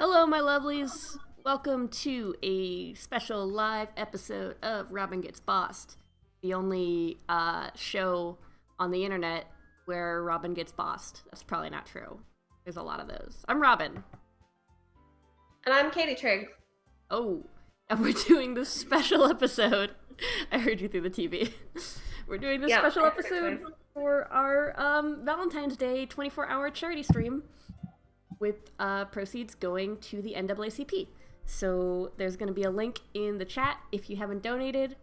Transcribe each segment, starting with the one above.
Hello, my lovelies. Welcome to a special live episode of Robin Gets Bossed, the only show on the internet where Robin gets bossed. That's probably not true. There's a lot of those. I'm Robin. And I'm Katie Trigg. Oh, and we're doing this special episode. I heard you through the TV. We're doing this special episode for our Valentine's Day 24-hour charity stream with proceeds going to the NAACP. So there's going to be a link in the chat if you haven't donated,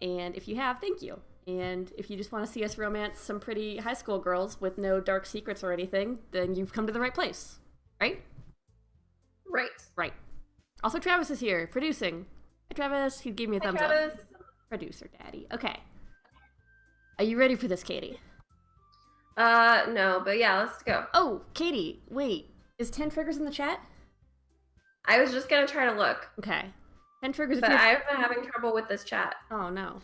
and if you have, thank you. And if you just want to see us romance some pretty high school girls with no dark secrets or anything, then you've come to the right place, right? Right. Also, Travis is here, producing. Hi, Travis. He gave me a thumbs up. Travis. Producer daddy. Okay. Are you ready for this, Katie? No, but yeah, let's go. Oh, Katie, wait. Is 10 triggers in the chat? I was just gonna try to look. Okay. 10 triggers but I've been having trouble with this chat. Oh, no.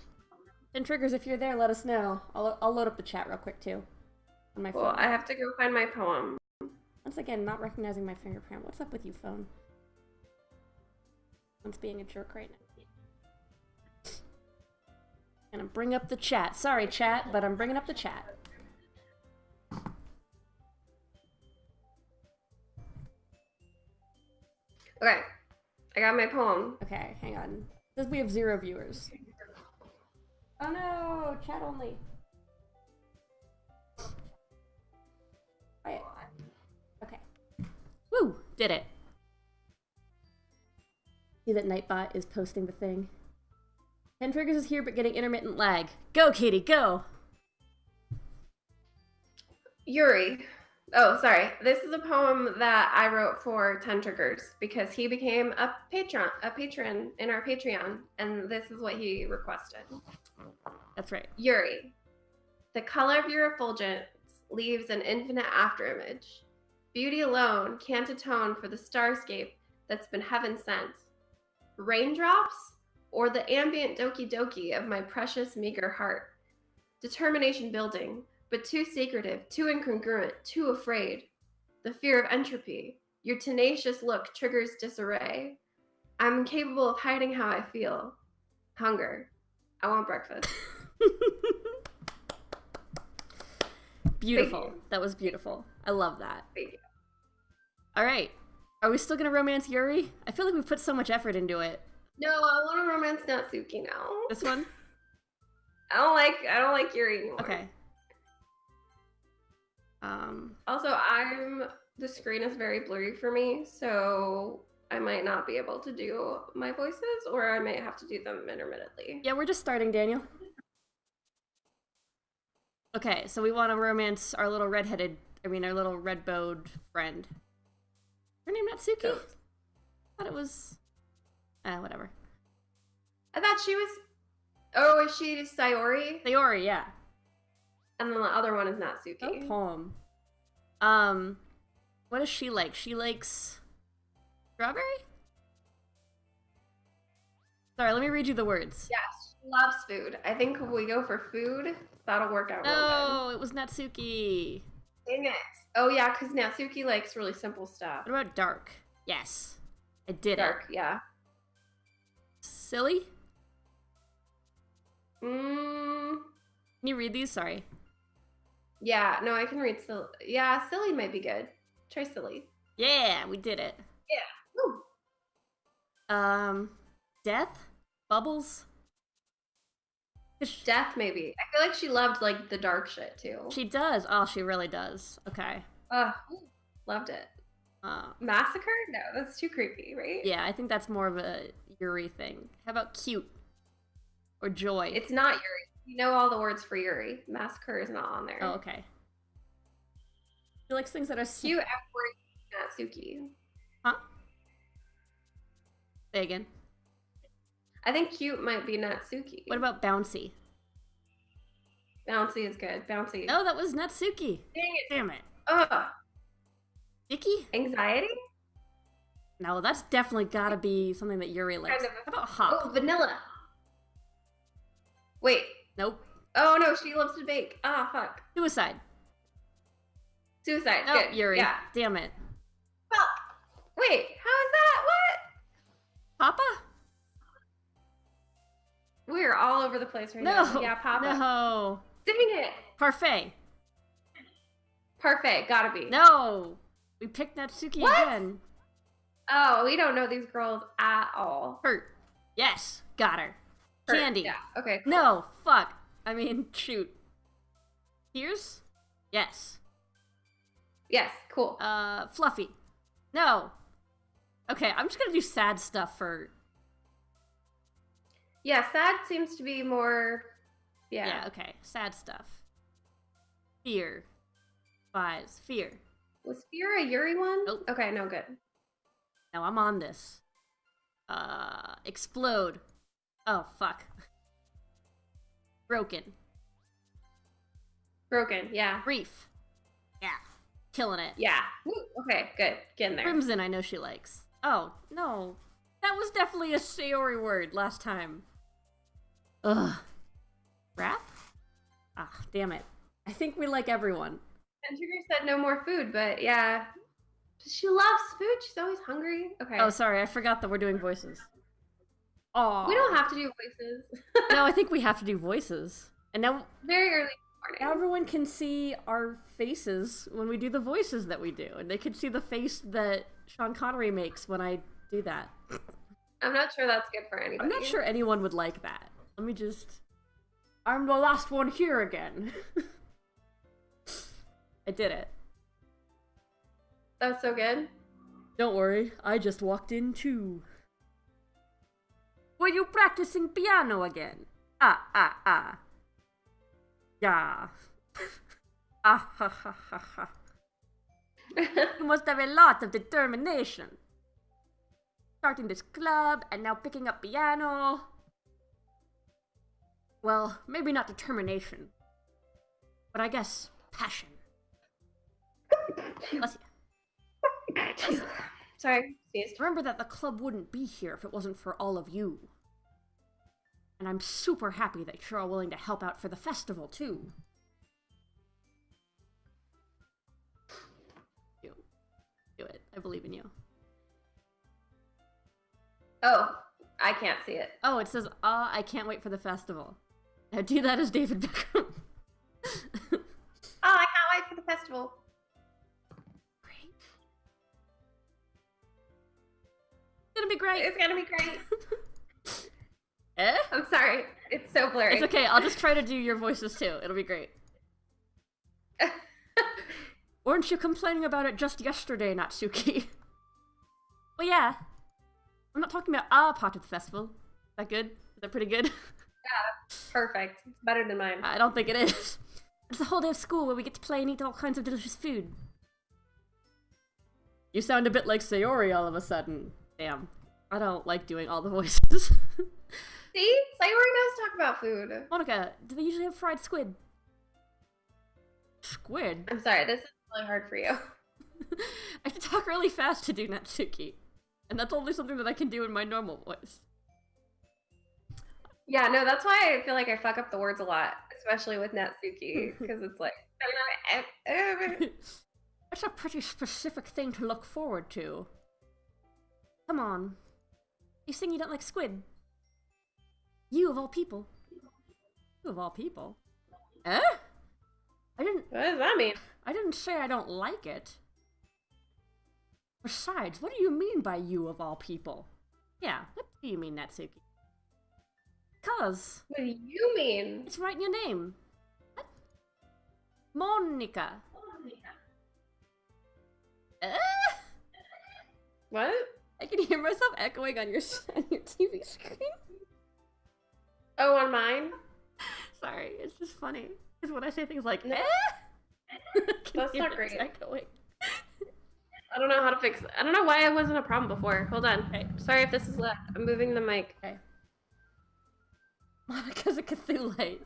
10 triggers, if you're there, let us know. I'll load up the chat real quick, too. On my phone. Well, I have to go find my poem. Once again, not recognizing my fingerprint. What's up with you, phone? One's being a jerk right now. Gonna bring up the chat. Sorry, chat, but I'm bringing up the chat. Okay, I got my poem. Okay, hang on. It says we have 0 viewers. Oh no, chat only. Quiet. Okay. Woo! Did it. See that Nightbot is posting the thing. 10 triggers is here, but getting intermittent lag. Go, Katie, go! Yuri. Oh, sorry. This is a poem that I wrote for 10 Triggers because he became a patron in our Patreon, and this is what he requested. That's right. Yuri. The color of your effulgence leaves an infinite afterimage. Beauty alone can't atone for the starscape that's been heaven sent. Raindrops or the ambient Doki Doki of my precious meager heart. Determination building, but too secretive, too incongruent, too afraid. The fear of entropy. Your tenacious look triggers disarray. I'm incapable of hiding how I feel. Hunger. I want breakfast. Beautiful. That was beautiful. I love that. Thank you. All right. Are we still going to romance Yuri? I feel like we put so much effort into it. No, I want to romance Natsuki now. This one? I don't like Yuri anymore. Okay. Also, the screen is very blurry for me, so I might not be able to do my voices, or I might have to do them intermittently. Yeah, we're just starting, Daniel. Okay, so we want to romance our little our little red-bowed friend. Her name Natsuki? I thought it was... whatever. I thought she was... Oh, is she Sayori? Sayori, yeah. And then the other one is Natsuki. Oh, poem. What does she like? She likes... strawberry? Sorry, let me read you the words. Yes, she loves food. I think if we go for food, that'll work out real good. No, it was Natsuki. Dang it. Oh, yeah, because Natsuki likes really simple stuff. What about dark? Yes. I did Dark, yeah. Silly? Can you read these? Sorry. Yeah, no, I can read silly. Yeah, silly might be good. Try silly. Yeah, we did it. Yeah. Woo. Death? Bubbles? Death, maybe. I feel like she loved, the dark shit, too. She does. Oh, she really does. Okay. Loved it. Massacre? No, that's too creepy, right? Yeah, I think that's more of a Yuri thing. How about cute? Or joy? It's not Yuri. You know all the words for Yuri. Massacre is not on there. Oh, okay. She likes things that are... Cute F-word Natsuki. Huh? Say again. I think cute might be Natsuki. What about bouncy? Bouncy is good. Bouncy. Oh, that was Natsuki. Damn it. Ugh. Icky? Anxiety? No, that's definitely gotta be something that Yuri likes. Kind of. How about hop? Oh, vanilla. Wait. Nope. Oh, no, she loves to bake. Ah, fuck. Suicide. Suicide. Oh, Good. Yuri. Yeah. Damn it. Fuck. Wait, how is We're all over the place right now. Yeah, Papa. No. Dang it. Parfait. Parfait. Gotta be. No. We picked Natsuki again. Oh, we don't know these girls at all. Hurt. Yes. Got her. Hurt. Candy. Yeah. Okay. Cool. No. Fuck. I mean, shoot. Tears? Yes. Yes. Cool. Fluffy. No. Okay, I'm just gonna do sad stuff for... Yeah, sad seems to be more... Yeah, okay. Sad stuff. Fear. Spies. Fear. Was Fear a Yuri one? Nope. Okay, no, good. Now I'm on this. Explode. Oh, fuck. Broken. Broken, yeah. Brief. Yeah. Killing it. Yeah. Woo. Okay, good. Get in there. Crimson, I know she likes. Oh, no. That was definitely a Sayori word last time. Ugh. Rap? Ah, damn it. I think we like everyone. And Sugar said no more food, but yeah. She loves food. She's always hungry. Okay. Oh, sorry. I forgot that we're doing voices. Oh. We don't have to do voices. No, I think we have to do voices. And now... Very early morning. Now everyone can see our faces when we do the voices that we do. And they can see the face that Sean Connery makes when I do that. I'm not sure that's good for anybody. I'm not sure anyone would like that. Let me just... I'm the last one here again. I did it. That was so good. Don't worry, I just walked in too. Were you practicing piano again? Ah. Yeah. Ah ha ha ha ha. You must have a lot of determination. Starting this club and now picking up piano. Well, maybe not determination, but I guess passion. Bless you. Sorry, sneezed. Remember that the club wouldn't be here if it wasn't for all of you. And I'm super happy that you're all willing to help out for the festival, too. Do it. I believe in you. Oh, I can't see it. Oh, it says, I can't wait for the festival. Now do that as David Beckham. Oh, I can't wait for the festival. Great. It's gonna be great. It's gonna be great. Eh? I'm sorry. It's so blurry. It's okay. I'll just try to do your voices too. It'll be great. Weren't you complaining about it just yesterday, Natsuki? Well, yeah. I'm not talking about our part of the festival. Is that good? Is that pretty good? Yeah, perfect. It's better than mine. I don't think it is. It's a whole day of school where we get to play and eat all kinds of delicious food. You sound a bit like Sayori all of a sudden. Damn. I don't like doing all the voices. See? Sayori does talk about food. Monica, do they usually have fried squid? Squid? I'm sorry, this is really hard for you. I can talk really fast to do Natsuki. And that's only something that I can do in my normal voice. Yeah, no, that's why I feel like I fuck up the words a lot, especially with Natsuki, because it's like... It's a pretty specific thing to look forward to. Come on. You saying you don't like squid? You of all people. You of all people? Eh? What does that mean? I didn't say I don't like it. Besides, what do you mean by you of all people? Yeah, what do you mean, Natsuki? Because... What do you mean? It's right in your name. What? Monica. What? I can hear myself echoing on your TV screen. Oh, on mine? Sorry, it's just funny. Because when I say things like, No. That's not great. Echoing. I don't know how to fix it. I don't know why it wasn't a problem before. Hold on. Okay. Sorry if this is left. I'm moving the mic. Okay. Monica's a Cthulhu.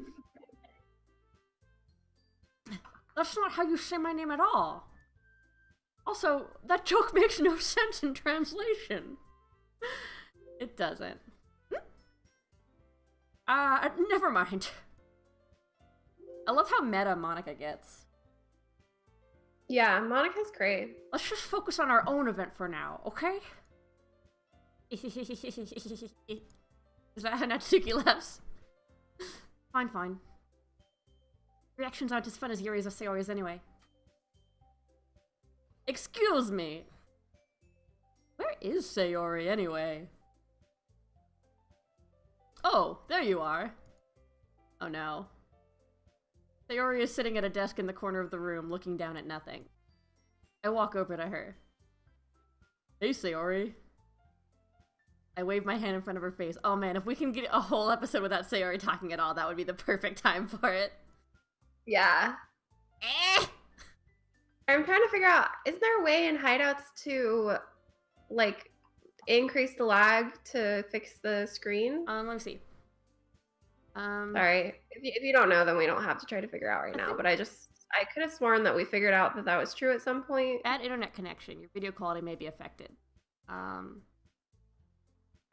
That's not how you say my name at all. Also, that joke makes no sense in translation. It doesn't. Never mind. I love how meta Monica gets. Yeah, Monica's great. Let's just focus on our own event for now, okay? Is that how Natsuki laughs? Fine, fine. Reactions aren't as fun as Yuri's or Sayori's anyway. Excuse me! Where is Sayori anyway? Oh, there you are. Oh no. Sayori is sitting at a desk in the corner of the room, looking down at nothing. I walk over to her. Hey, Sayori. I wave my hand in front of her face. Oh man, if we can get a whole episode without Sayori talking at all, that would be the perfect time for it. Yeah. I'm trying to figure out, is there a way in hideouts to, like, increase the lag to fix the screen? Let me see. Sorry. If you don't know, then we don't have to try to figure out right now. But I could have sworn that we figured out that that was true at some point. Bad internet connection. Your video quality may be affected.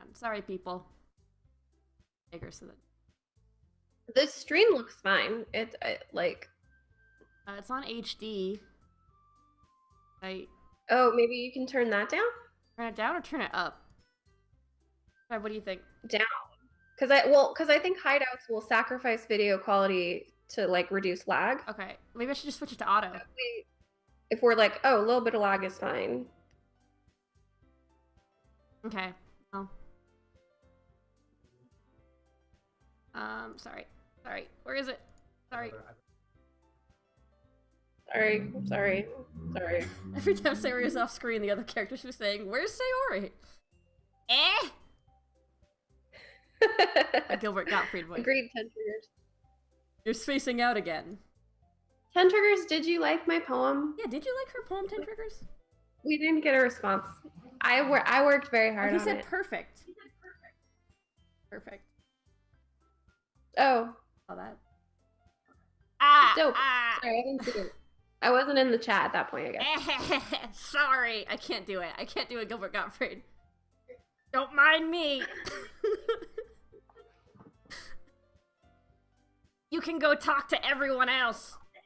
I'm sorry, people. Bigger so that... The stream looks fine. It's on HD. Oh, maybe you can turn that down? Turn it down or turn it up? What do you think? Down. Because I think hideouts will sacrifice video quality to, like, reduce lag. Okay, maybe I should just switch it to auto. If we're like, oh, a little bit of lag is fine. Okay. Well. Sorry. Where is it? Sorry. Sorry. Every time Sayori is off screen, the other character should be saying, "Where's Sayori?" A Gilbert Gottfried voice. Agreed, 10 triggers. You're spacing out again. 10 triggers, did you like my poem? Yeah, did you like her poem, 10 triggers? We didn't get a response. I worked very hard on it. He said perfect. Perfect. Oh. Saw that. Dope. Sorry, I didn't see it. I wasn't in the chat at that point, I guess. Sorry, I can't do it. I can't do a Gilbert Gottfried. Don't mind me. You can go talk to everyone else. I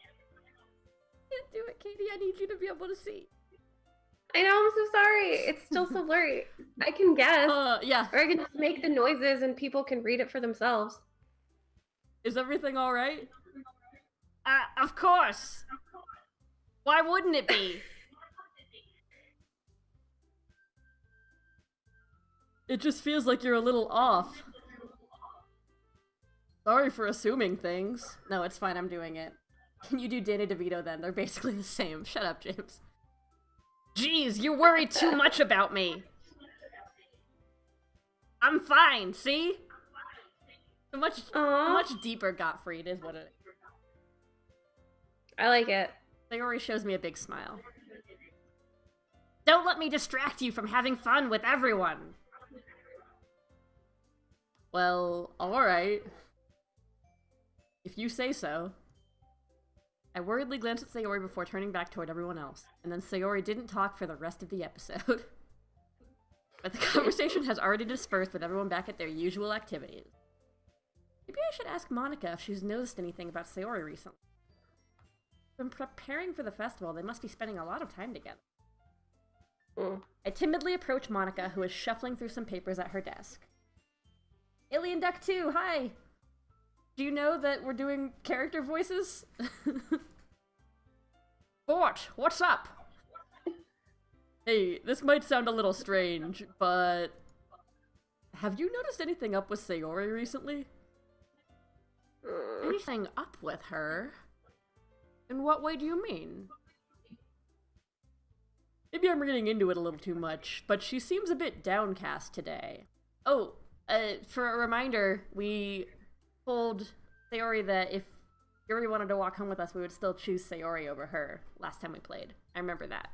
can't do it, Katie. I need you to be able to see. I know, I'm so sorry. It's still so blurry. I can guess. Yeah. Or I can just make the noises and people can read it for themselves. Is everything alright? Of course. Why wouldn't it be? It just feels like you're a little off. Sorry for assuming things. No, it's fine, I'm doing it. Can you do Danny DeVito then? They're basically the same. Shut up, James. Jeez, you worry too much about me. I'm fine, see? A much deeper Gottfried is what it is. I like it. Sayori shows me a big smile. Don't let me distract you from having fun with everyone. Well, alright. If you say so. I worriedly glanced at Sayori before turning back toward everyone else, and then Sayori didn't talk for the rest of the episode. But the conversation has already dispersed with everyone back at their usual activities. Maybe I should ask Monica if she's noticed anything about Sayori recently. When preparing for the festival, they must be spending a lot of time together. I timidly approach Monica, who is shuffling through some papers at her desk. Alien Duck 2, hi! Do you know that we're doing character voices? Bort, what's up? Hey, this might sound a little strange, but... have you noticed anything up with Sayori recently? Anything up with her? In what way do you mean? Maybe I'm reading into it a little too much, but she seems a bit downcast today. Oh, for a reminder, we told Sayori that if Yuri wanted to walk home with us, we would still choose Sayori over her last time we played. I remember that.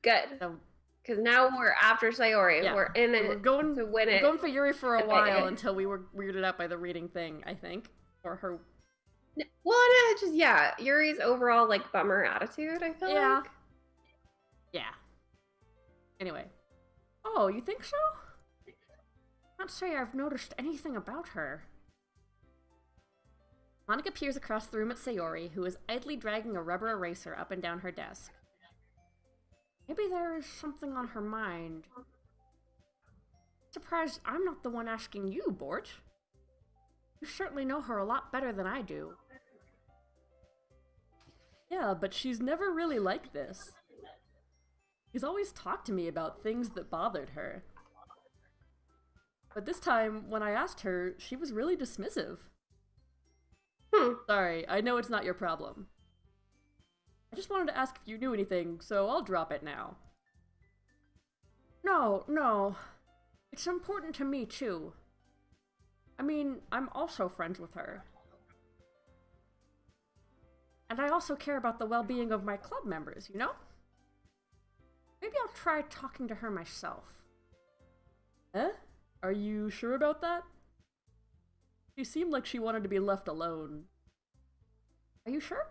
Good. So, because now we're after Sayori. Yeah. We're in it. We're going to win it. We're going for Yuri for a while until we were weirded out by the reading thing, I think. Or her. Well, no, just, yeah, Yuri's overall, like, bummer attitude, I feel like. Yeah. Anyway. Oh, you think so? Can't say I've noticed anything about her. Monica peers across the room at Sayori, who is idly dragging a rubber eraser up and down her desk. Maybe there is something on her mind. Surprised I'm not the one asking you, Bort. You certainly know her a lot better than I do. Yeah, but she's never really like this. She's always talked to me about things that bothered her. But this time, when I asked her, she was really dismissive. Sorry, I know it's not your problem. I just wanted to ask if you knew anything, so I'll drop it now. No. It's important to me, too. I mean, I'm also friends with her. And I also care about the well-being of my club members, you know? Maybe I'll try talking to her myself. Are you sure about that? She seemed like she wanted to be left alone. Are you sure?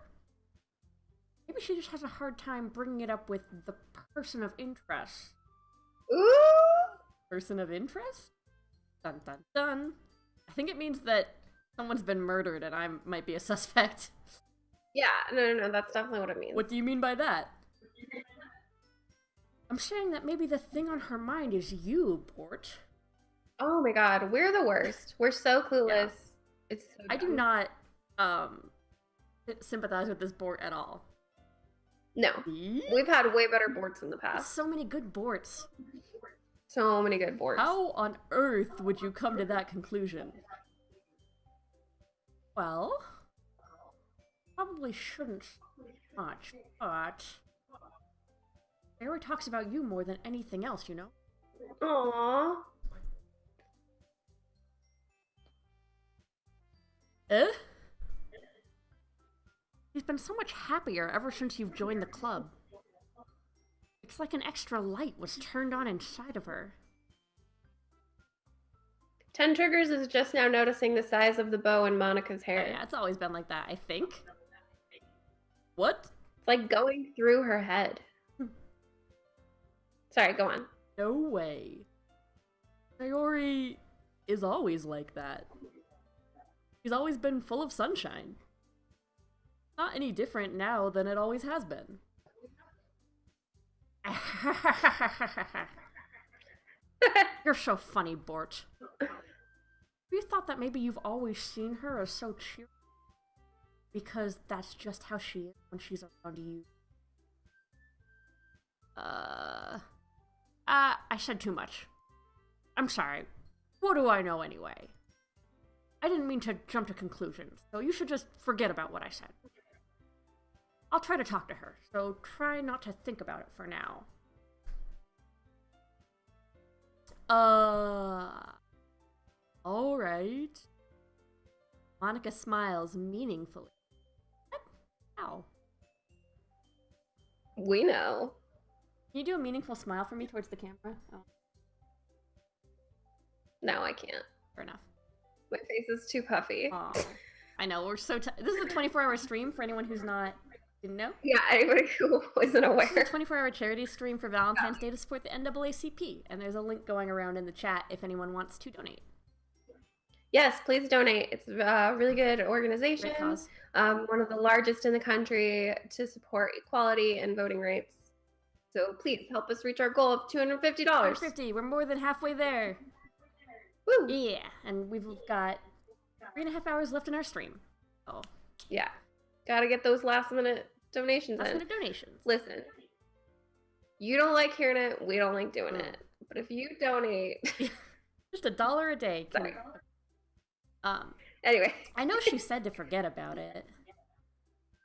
Maybe she just has a hard time bringing it up with the person of interest. Ooh! Person of interest? Dun dun dun. I think it means that someone's been murdered and I might be a suspect. Yeah, no, that's definitely what it means. What do you mean by that? I'm saying that maybe the thing on her mind is you, Bort. Oh my god, we're the worst. We're so clueless. Yeah. It's so dumb. I do not sympathize with this Bort at all. No. We've had way better Borts in the past. So many good Borts. So many good Borts. How on earth would you come to that conclusion? Well, probably shouldn't much, but Sayori talks about you more than anything else, you know? Aww. She's been so much happier ever since you've joined the club. It's like an extra light was turned on inside of her. 10 Triggers is just now noticing the size of the bow in Monica's hair. Yeah, it's always been like that, I think. What? It's like going through her head. Sorry, go on. No way. Sayori is always like that. She's always been full of sunshine. Not any different now than it always has been. You're so funny, Bort. You thought that maybe you've always seen her as so cheerful because that's just how she is when she's around you. I said too much. I'm sorry. What do I know anyway? I didn't mean to jump to conclusions, so you should just forget about what I said. I'll try to talk to her, so try not to think about it for now. Alright. Monica smiles meaningfully. How? We know. Can you do a meaningful smile for me towards the camera? Oh. No, I can't. Fair enough. My face is too puffy. Aww. I know, we're so this is a 24-hour stream for anyone who's didn't know? Yeah, anybody who wasn't aware. This is a 24-hour charity stream for Valentine's Day to support the NAACP, and there's a link going around in the chat if anyone wants to donate. Yes, please donate. It's a really good organization. Great cause. One of the largest in the country to support equality and voting rights. So please help us reach our goal of $250. $250. We're more than halfway there. Woo! Yeah, and we've got 3.5 hours left in our stream. Oh. Yeah. Gotta get those last-minute donations in. Last-minute donations. Listen. You don't like hearing it, we don't like doing it. But if you donate... Just $1 a day. Sorry. Anyway. I know she said to forget about it.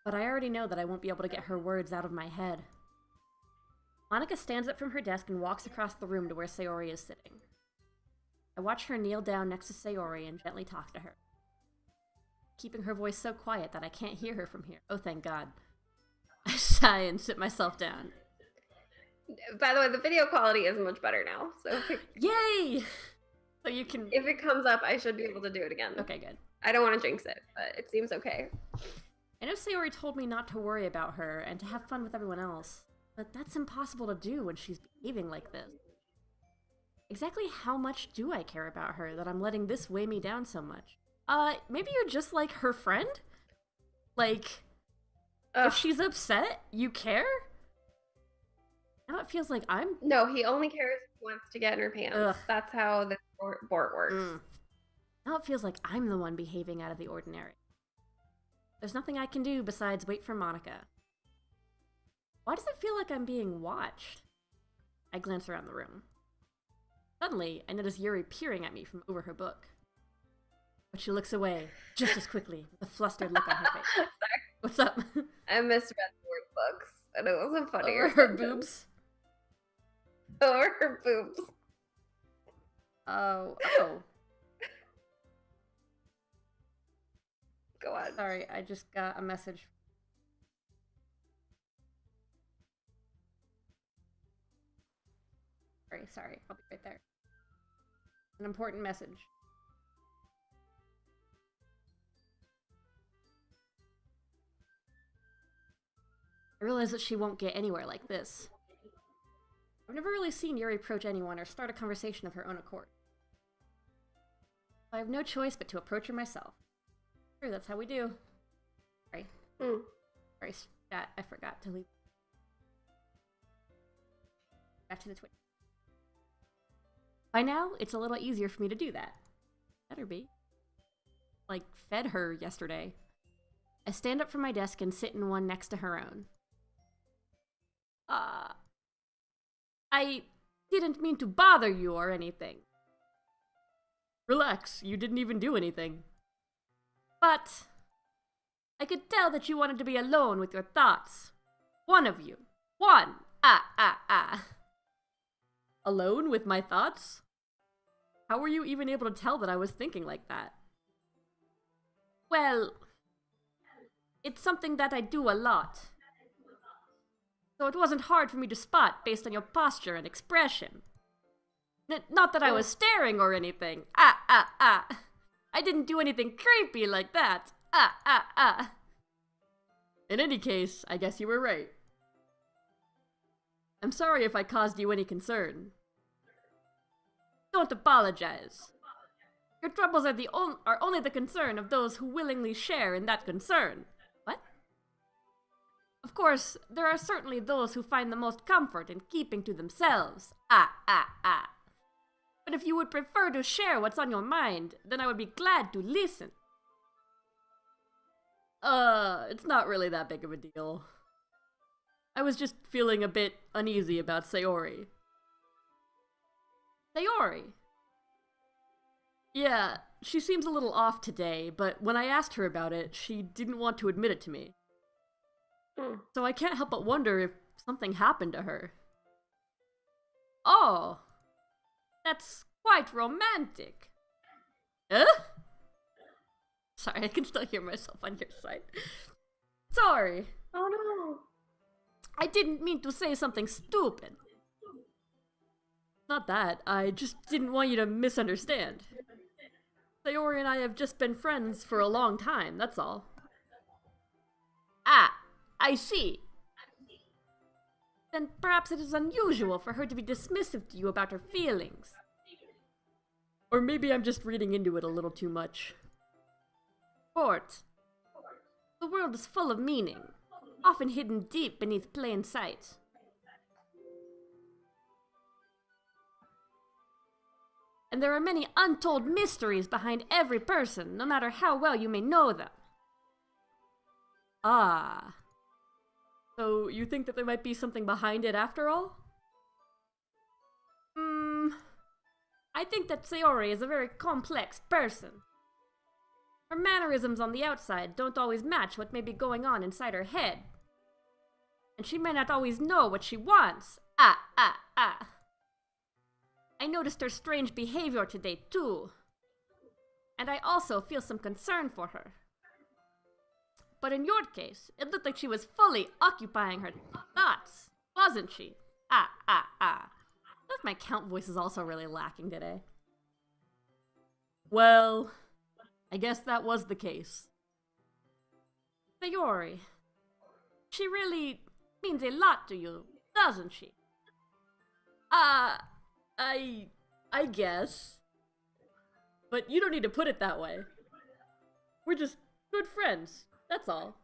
But I already know that I won't be able to get her words out of my head. Monica stands up from her desk and walks across the room to where Sayori is sitting. I watch her kneel down next to Sayori and gently talk to her, keeping her voice so quiet that I can't hear her from here. Oh, thank God. I sigh and sit myself down. By the way, the video quality is much better now. So Yay! So you can... If it comes up, I should be able to do it again. Okay, good. I don't want to jinx it, but it seems okay. I know Sayori told me not to worry about her and to have fun with everyone else, but that's impossible to do when she's behaving like this. Exactly how much do I care about her that I'm letting this weigh me down so much? Maybe you're just like her friend? Like, if she's upset, you care? Now it feels like I'm... No, he only cares if he wants to get in her pants. Ugh. That's how the Bort works. Now it feels like I'm the one behaving out of the ordinary. There's nothing I can do besides wait for Monica. Why does it feel like I'm being watched? I glance around the room. Suddenly, I notice Yuri peering at me from over her book. But she looks away, just as quickly, with a flustered look on her face. Sorry. What's up? I misread the word books, and it wasn't funny. Over her boobs? Over her boobs. Oh. Go on. Sorry, I just got a message. Sorry, I'll be right there. An important message. I realize that she won't get anywhere like this. I've never really seen Yuri approach anyone or start a conversation of her own accord. I have no choice but to approach her myself. Sure, that's how we do. Sorry. Sorry, chat, I forgot to leave. Back to the Twitch. By now, it's a little easier for me to do that. Better be. Like, fed her yesterday. I stand up from my desk and sit in one next to her own. I didn't mean to bother you or anything. Relax, you didn't even do anything. But I could tell that you wanted to be alone with your thoughts. One of you. One. Alone with my thoughts? How were you even able to tell that I was thinking like that? Well, it's something that I do a lot. So it wasn't hard for me to spot based on your posture and expression. Not that I was staring or anything. I didn't do anything creepy like that. In any case, I guess you were right. I'm sorry if I caused you any concern. Don't apologize. Your troubles are only the concern of those who willingly share in that concern. What? Of course, there are certainly those who find the most comfort in keeping to themselves. But if you would prefer to share what's on your mind, then I would be glad to listen. It's not really that big of a deal. I was just feeling a bit uneasy about Sayori. Sayori? Yeah, she seems a little off today, but when I asked her about it, she didn't want to admit it to me. So I can't help but wonder if something happened to her. Oh, that's quite romantic. Huh? Sorry, I can still hear myself on your side. Sorry. Oh no. I didn't mean to say something stupid. Not that, I just didn't want you to misunderstand. Sayori and I have just been friends for a long time, that's all. I see. Then perhaps it is unusual for her to be dismissive to you about her feelings. Or maybe I'm just reading into it a little too much. Sport. The world is full of meaning, often hidden deep beneath plain sight. And there are many untold mysteries behind every person, no matter how well you may know them. Ah. So you think that there might be something behind it after all? I think that Sayori is a very complex person. Her mannerisms on the outside don't always match what may be going on inside her head. And she may not always know what she wants. I noticed her strange behavior today, too. And I also feel some concern for her. But in your case, it looked like she was fully occupying her thoughts, wasn't she? My count voice is also really lacking today. Well, I guess that was the case. Sayori, she really means a lot to you, doesn't she? I guess. But you don't need to put it that way. We're just good friends, that's all.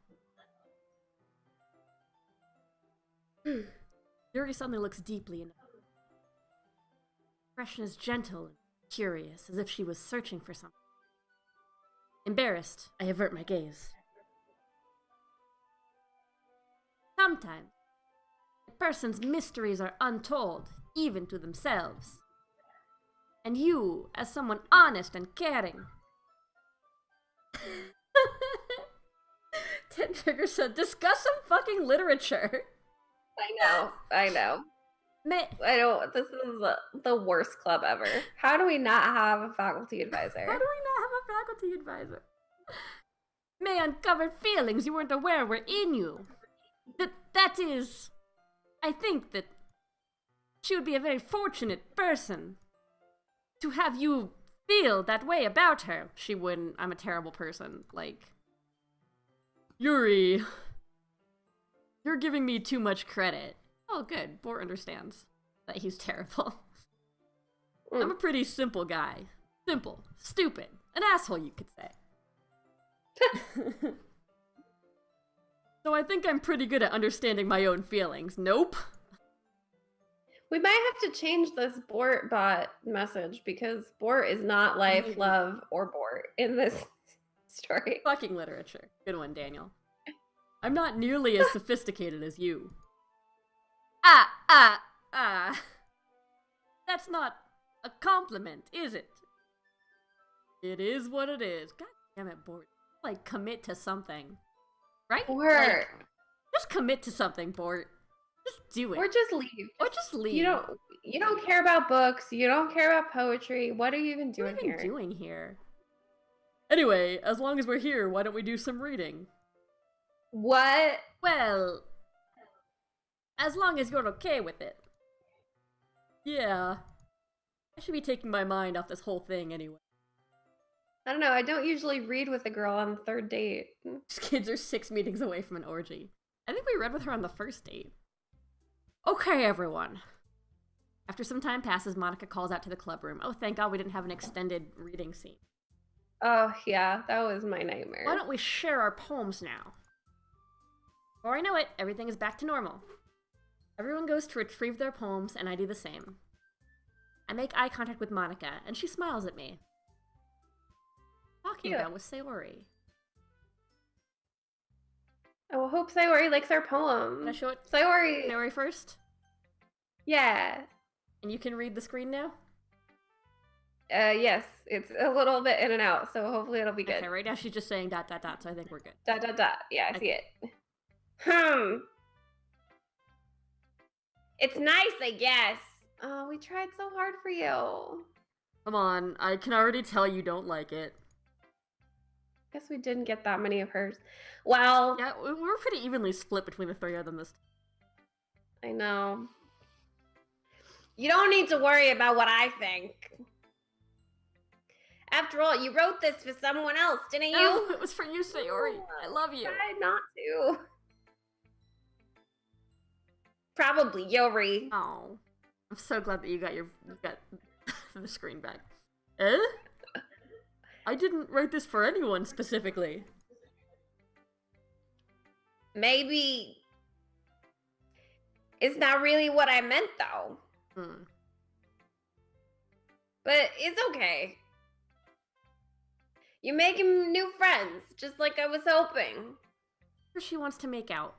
Yuri suddenly looks deeply into her. Her expression is gentle and curious, as if she was searching for something. Embarrassed, I avert my gaze. Sometimes, a person's mysteries are untold, even to themselves. And you, as someone honest and caring... 10 Trigger said, discuss some fucking literature. I know. This is the worst club ever. How do we not have a faculty advisor? May uncover feelings you weren't aware were in you. That is... I think that she would be a very fortunate person to have you feel that way about her. She wouldn't. I'm a terrible person. Like... Yuri, you're giving me too much credit. Oh, good. Bort understands that he's terrible. I'm a pretty simple guy. Simple. Stupid. An asshole, you could say. So I think I'm pretty good at understanding my own feelings. Nope. We might have to change this Bort bot message because Bort is not life, love, or Bort in this story. Fucking literature. Good one, Daniel. I'm not nearly as sophisticated as you. That's not a compliment, is it? It is what it is. God damn it, Bort. Like, commit to something. Right? Bort. Like, just commit to something, Bort. Just do it. Or just leave. Or just leave. You don't care about books. You don't care about poetry. What are you even doing here? What are you even doing here? Anyway, as long as we're here, why don't we do some reading? What? Well, as long as you're okay with it. Yeah. I should be taking my mind off this whole thing anyway. I don't know, I don't usually read with a girl on the third date. These kids are 6 meetings away from an orgy. I think we read with her on the first date. Okay, everyone. After some time passes, Monica calls out to the club room. Oh, thank God we didn't have an extended reading scene. Oh, yeah, that was my nightmare. Why don't we share our poems now? Before I know it, everything is back to normal. Everyone goes to retrieve their poems, and I do the same. I make eye contact with Monica, and she smiles at me. Talking about with Sayori. I hope Sayori likes our poem. Can I show it? Sayori first? Yeah. And you can read the screen now? Yes. It's a little bit in and out, so hopefully it'll be good. Okay, right now she's just saying ... so I think we're good. ... Yeah, I see it. It's nice, I guess. Oh, we tried so hard for you. Come on, I can already tell you don't like it. Guess we didn't get that many of hers. Well... Yeah, we're pretty evenly split between the three of them this time. I know. You don't need to worry about what I think. After all, you wrote this for someone else, didn't you? No, it was for you, Sayori. I love you. Try not to. Probably Yuri. Oh, I'm so glad that you got the screen back. Eh? I didn't write this for anyone specifically. Maybe it's not really what I meant, though. But it's okay. You're making new friends, just like I was hoping. She wants to make out.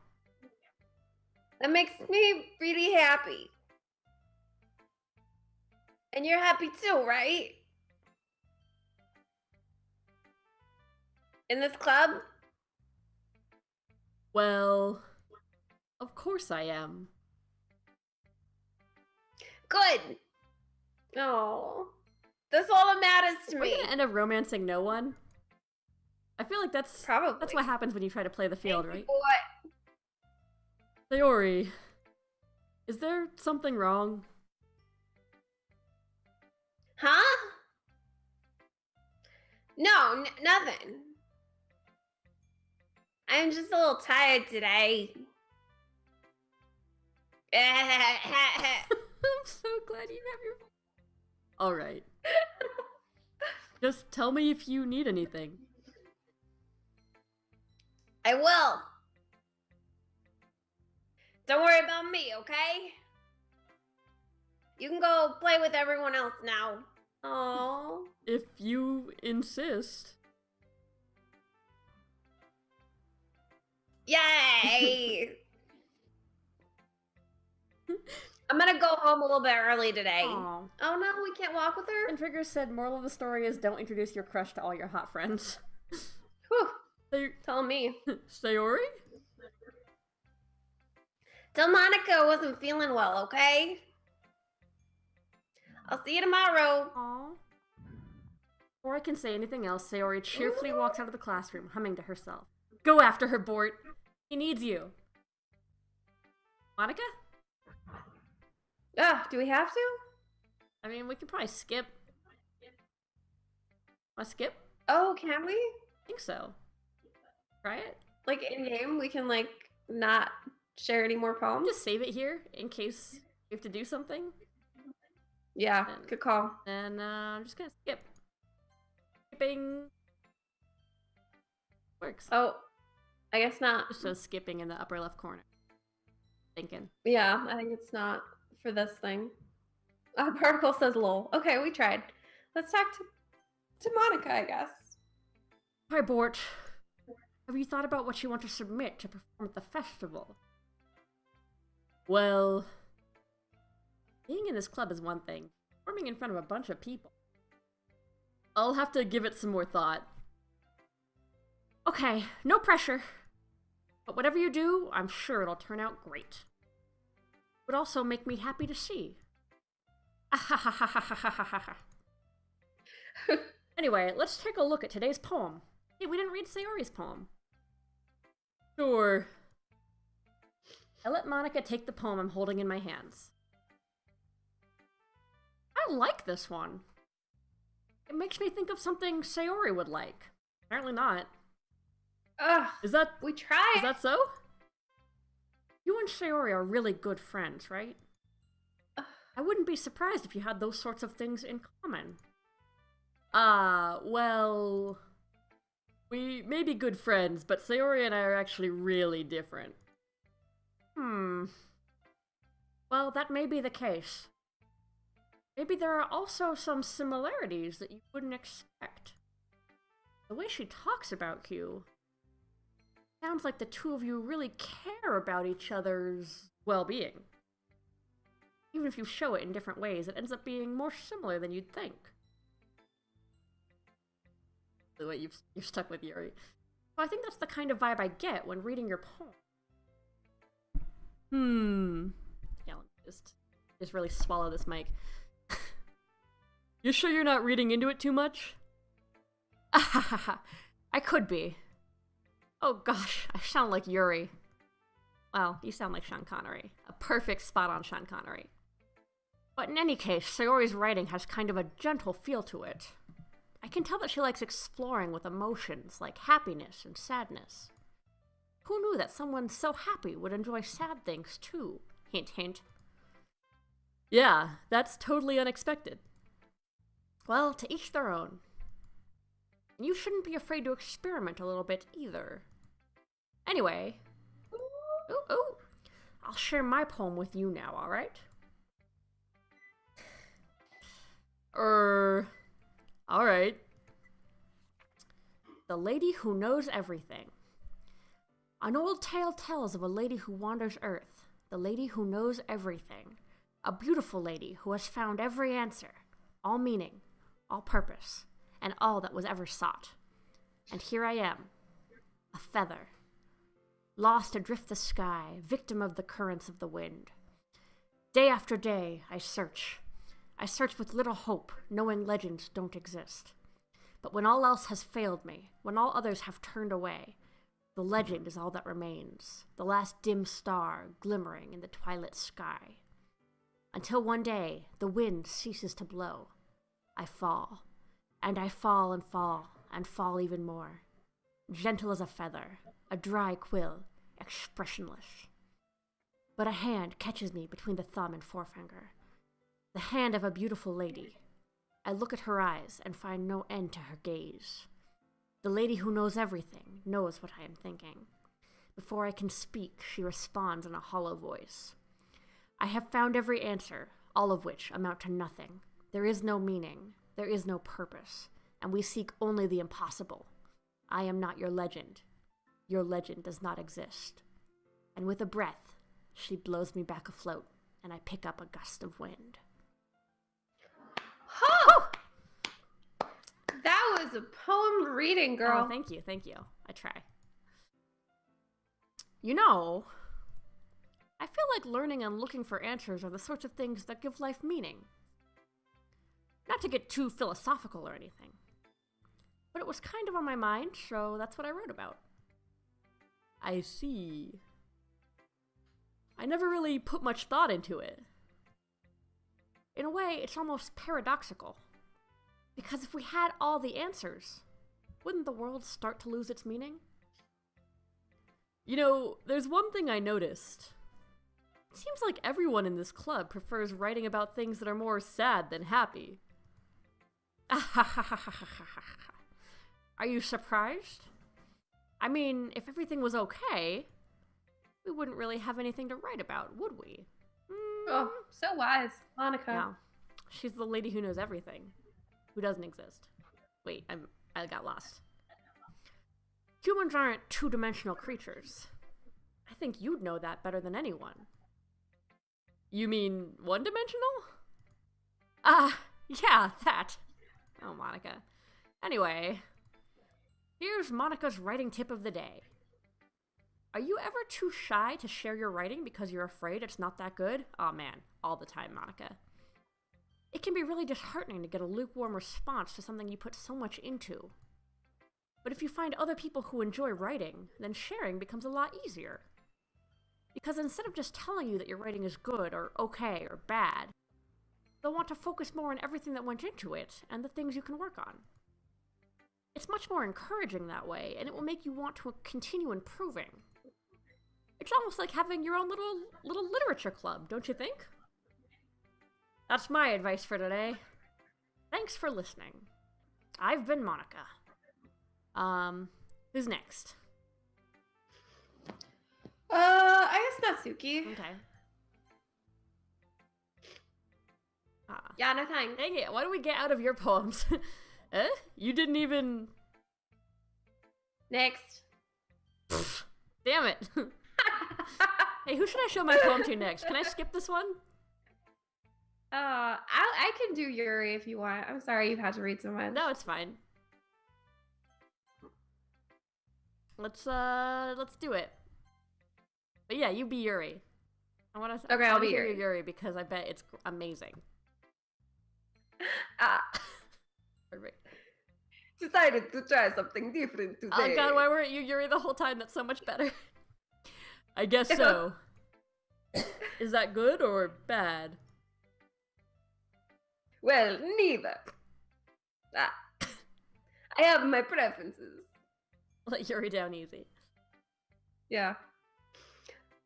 That makes me really happy. And you're happy too, right? In this club? Well, of course I am. Good. Oh, that's all that matters to me. We're gonna end up romancing no one. I feel like that's what happens when you try to play the field, right? What? Sayori, is there something wrong? Huh? No, nothing. I'm just a little tired today. I'm so glad you have your... Alright. Just tell me if you need anything. I will. Don't worry about me, okay? You can go play with everyone else now. Oh. If you insist. Yay! I'm gonna go home a little bit early today. Aww. Oh no, we can't walk with her? And Trigger said, moral of the story is don't introduce your crush to all your hot friends. Whew. Tell me. Sayori? Delmonica wasn't feeling well, okay? I'll see you tomorrow. Aww. Before I can say anything else, Sayori cheerfully walks out of the classroom, humming to herself. Go after her, Bort. He needs you. Monica? Do we have to? I mean, we could probably skip. Want to skip? Oh, can we? I think so. Try it. Like, in-game, we can, like, not share any more poems? Just save it here, in case we have to do something. Yeah, good call. And, I'm just gonna skip. Skipping. Works. Oh, I guess not. Just says skipping in the upper left corner. Thinking. Yeah, I think it's not for this thing. Particle says lol. Okay, we tried. Let's talk to Monica, I guess. Hi, Bort. Have you thought about what you want to submit to perform at the festival? Well, being in this club is one thing. Performing in front of a bunch of people. I'll have to give it some more thought. Okay, no pressure. But whatever you do, I'm sure it'll turn out great. It would also make me happy to see. Anyway, let's take a look at today's poem. Hey, we didn't read Sayori's poem. Sure. I let Monica take the poem I'm holding in my hands. I like this one. It makes me think of something Sayori would like. Apparently not. Ugh. We tried. Is that so? You and Sayori are really good friends, right? I wouldn't be surprised if you had those sorts of things in common. Well... We may be good friends, but Sayori and I are actually really different. Well, that may be the case. Maybe there are also some similarities that you wouldn't expect. The way she talks about you... sounds like the two of you really care about each other's well-being. Even if you show it in different ways, it ends up being more similar than you'd think. The way you're stuck with Yuri. So I think that's the kind of vibe I get when reading your poem. Yeah, let me just really swallow this mic. You sure you're not reading into it too much? I could be. Oh gosh, I sound like Yuri. Well, you sound like Sean Connery. A perfect spot-on Sean Connery. But in any case, Sayori's writing has kind of a gentle feel to it. I can tell that she likes exploring with emotions like happiness and sadness. Who knew that someone so happy would enjoy sad things too? Hint, hint. Yeah, that's totally unexpected. Well, to each their own. You shouldn't be afraid to experiment a little bit either. Anyway, I'll share my poem with you now, alright? Alright. The Lady Who Knows Everything. An old tale tells of a lady who wanders Earth, the lady who knows everything. A beautiful lady who has found every answer, all meaning, all purpose, and all that was ever sought. And here I am, a feather, lost adrift the sky, victim of the currents of the wind. Day after day, I search with little hope, knowing legends don't exist. But when all else has failed me, when all others have turned away, the legend is all that remains, the last dim star glimmering in the twilit sky. Until one day, the wind ceases to blow. I fall, and I fall and fall, and fall even more. Gentle as a feather, a dry quill, expressionless. But a hand catches me between the thumb and forefinger. The hand of a beautiful lady. I look at her eyes and find no end to her gaze. The lady who knows everything knows what I am thinking. Before I can speak, she responds in a hollow voice. I have found every answer, all of which amount to nothing. There is no meaning, there is no purpose, and we seek only the impossible. I am not your legend. Your legend does not exist. And with a breath, she blows me back afloat, and I pick up a gust of wind. Huh! That was a poem reading, girl. Oh, thank you. I try. You know, I feel like learning and looking for answers are the sorts of things that give life meaning. Not to get too philosophical or anything, but it was kind of on my mind, so that's what I wrote about. I see. I never really put much thought into it. In a way, it's almost paradoxical. Because if we had all the answers, wouldn't the world start to lose its meaning? You know, there's one thing I noticed. It seems like everyone in this club prefers writing about things that are more sad than happy. Are you surprised? I mean, if everything was okay, we wouldn't really have anything to write about, would we? Oh, so wise, Monica. Yeah, she's the lady who knows everything. Who doesn't exist. Wait, I got lost. Humans aren't two-dimensional creatures. I think you'd know that better than anyone. You mean one-dimensional? Yeah, that. Oh, Monica. Anyway, here's Monica's writing tip of the day. Are you ever too shy to share your writing because you're afraid it's not that good? Aw, man, all the time, Monica. It can be really disheartening to get a lukewarm response to something you put so much into. But if you find other people who enjoy writing, then sharing becomes a lot easier. Because instead of just telling you that your writing is good or okay or bad, they'll want to focus more on everything that went into it and the things you can work on. It's much more encouraging that way, and it will make you want to continue improving. It's almost like having your own little literature club, don't you think? That's my advice for today. Thanks for listening. I've been Monica. Who's next? I guess Natsuki. Okay. Yeah, no thanks. Dang it, why do we get out of your poems? You didn't even... Next. Damn it. Hey, who should I show my poem to next? Can I skip this one? I can do Yuri if you want. I'm sorry you've had to read so much. No, it's fine. Let's do it. But yeah, you be Yuri. Okay, I'll be Yuri. Yuri because I bet it's amazing. Perfect. Decided to try something different today. Oh god, why weren't you Yuri the whole time? That's so much better. I guess so. Is that good or bad? Well, neither. I have my preferences. Let Yuri down easy. Yeah.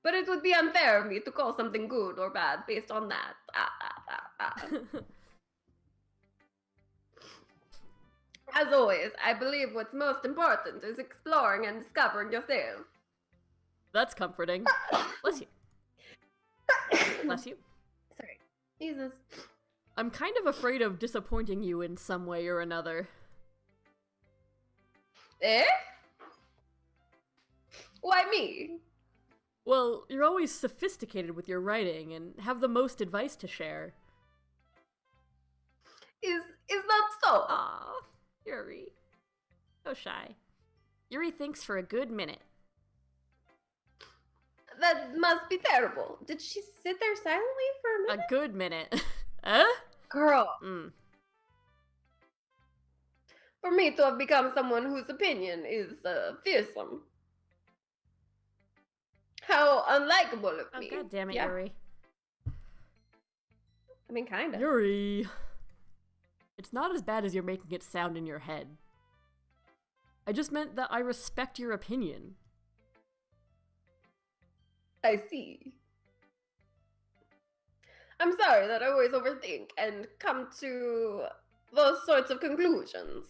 But it would be unfair of me to call something good or bad based on that. As always, I believe what's most important is exploring and discovering yourself. That's comforting. Bless you. Bless you. Sorry. Jesus. I'm kind of afraid of disappointing you in some way or another. Eh? Why me? Well, you're always sophisticated with your writing and have the most advice to share. Is that so? Aw, Yuri. So shy. Yuri thinks for a good minute. That must be terrible. Did she sit there silently for a minute? A good minute. Huh? Girl. Mm. For me to have become someone whose opinion is fearsome. How unlikable of me. Oh, god damn it, yeah. Yuri. I mean, kinda. Yuri. It's not as bad as you're making it sound in your head. I just meant that I respect your opinion. I see. I'm sorry that I always overthink and come to those sorts of conclusions.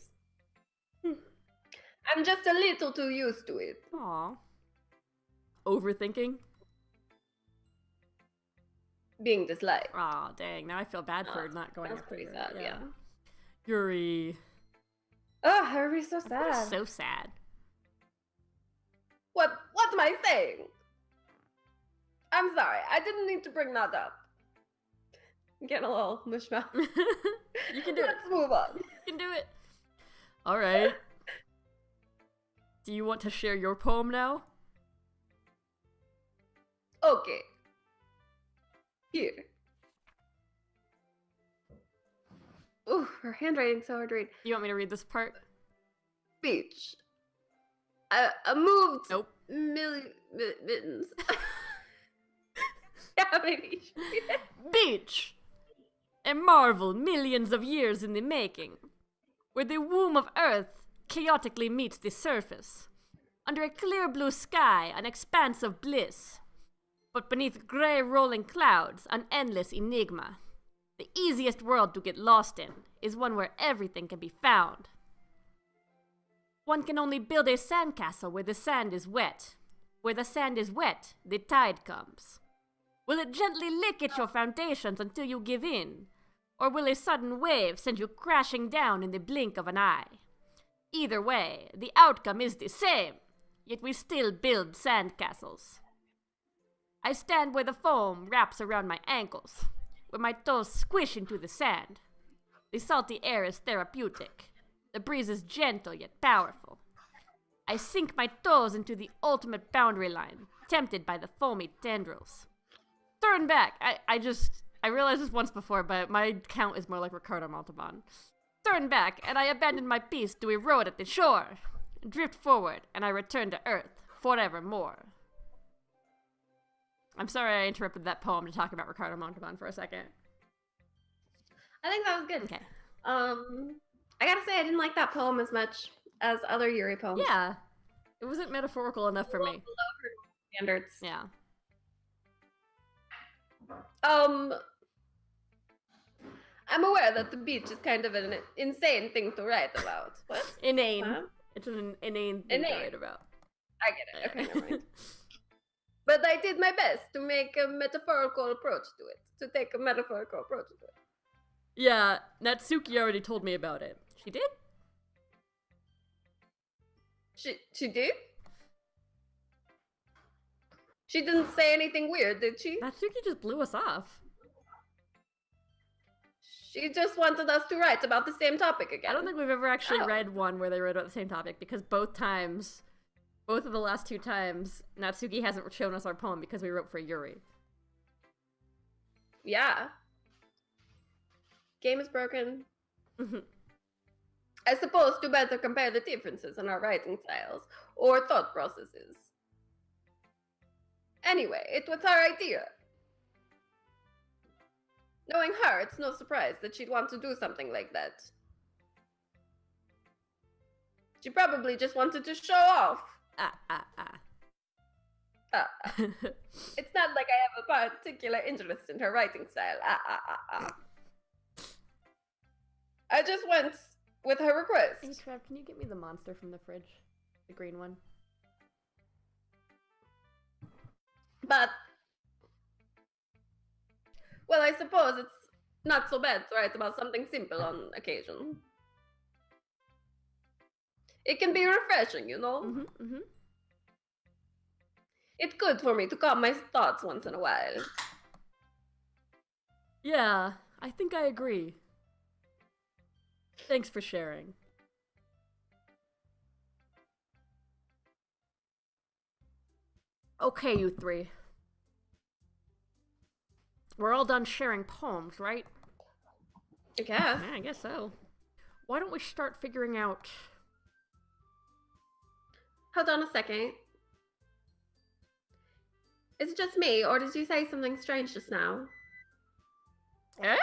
I'm just a little too used to it. Aw. Overthinking? Being disliked. Aw, dang. Now I feel bad for not going That's up pretty there. sad, yeah. Yuri. Oh, everybody's so sad. That is so sad. What am I saying? I'm sorry. I didn't need to bring that up. I'm getting a little mushmouth. You can do it. Let's move on. You can do it. All right. Do you want to share your poem now? Okay. Here. Ooh, her handwriting's so hard to read. You want me to read this part? Beach. I moved. Nope. Mittens. Yeah, maybe. Beach! A marvel millions of years in the making, where the womb of Earth chaotically meets the surface. Under a clear blue sky, an expanse of bliss. But beneath grey rolling clouds, an endless enigma. The easiest world to get lost in is one where everything can be found. One can only build a sandcastle where the sand is wet. Where the sand is wet, the tide comes. Will it gently lick at your foundations until you give in? Or will a sudden wave send you crashing down in the blink of an eye? Either way, the outcome is the same, yet we still build sandcastles. I stand where the foam wraps around my ankles, where my toes squish into the sand. The salty air is therapeutic. The breeze is gentle yet powerful. I sink my toes into the ultimate boundary line, tempted by the foamy tendrils. Turn back! I realized this once before, but my count is more like Ricardo Montalban. Turn back, and I abandon my peace to erode at the shore. Drift forward, and I return to Earth, forevermore. I'm sorry I interrupted that poem to talk about Ricardo Montalban for a second. I think that was good. Okay. I gotta say, I didn't like that poem as much as other Yuri poems. Yeah. It wasn't metaphorical enough for me. Below her standards. Yeah. I'm aware that the beach is kind of an insane thing to write about. What? Inane. Huh? It's an inane thing to write about. I get it. Okay, never mind. But I did my best to make a metaphorical approach to it. To take a metaphorical approach to it. Yeah, Natsuki already told me about it. She did? She did? She didn't say anything weird, did she? Natsuki just blew us off. She just wanted us to write about the same topic again. I don't think we've ever actually read one where they wrote about the same topic, because both of the last two times, Natsuki hasn't shown us our poem because we wrote for Yuri. Yeah. Game is broken. I suppose to better compare the differences in our writing styles or thought processes. Anyway, it was her idea. Knowing her, it's no surprise that she'd want to do something like that. She probably just wanted to show off. It's not like I have a particular interest in her writing style. I just went with her request. Hey, Trev, can you get me the monster from the fridge? The green one. But, well, I suppose it's not so bad to write about something simple on occasion. It can be refreshing, you know? It's good for me to calm my thoughts once in a while. Yeah, I think I agree. Thanks for sharing. Okay, you three. We're all done sharing poems, right? I guess. Yeah, I guess so. Why don't we start figuring out... Hold on a second. Is it just me, or did you say something strange just now? Eh?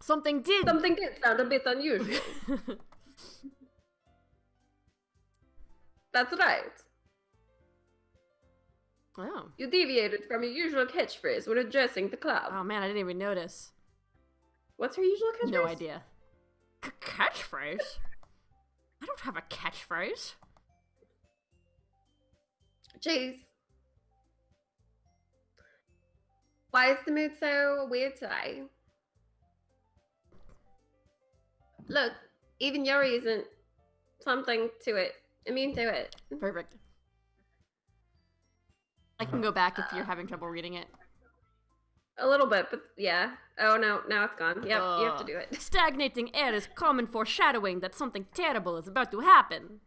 Something did sound a bit unusual. That's right. Oh. You deviated from your usual catchphrase when addressing the club. Oh man, I didn't even notice. What's her usual catchphrase? No idea. Catchphrase? I don't have a catchphrase. Jeez. Why is the mood so weird today? Look, even Yuri isn't something to it. Immune to it. Perfect. I can go back if you're having trouble reading it. A little bit, but yeah. Oh, no, now it's gone. Yep, you have to do it. Stagnating air is common foreshadowing that something terrible is about to happen.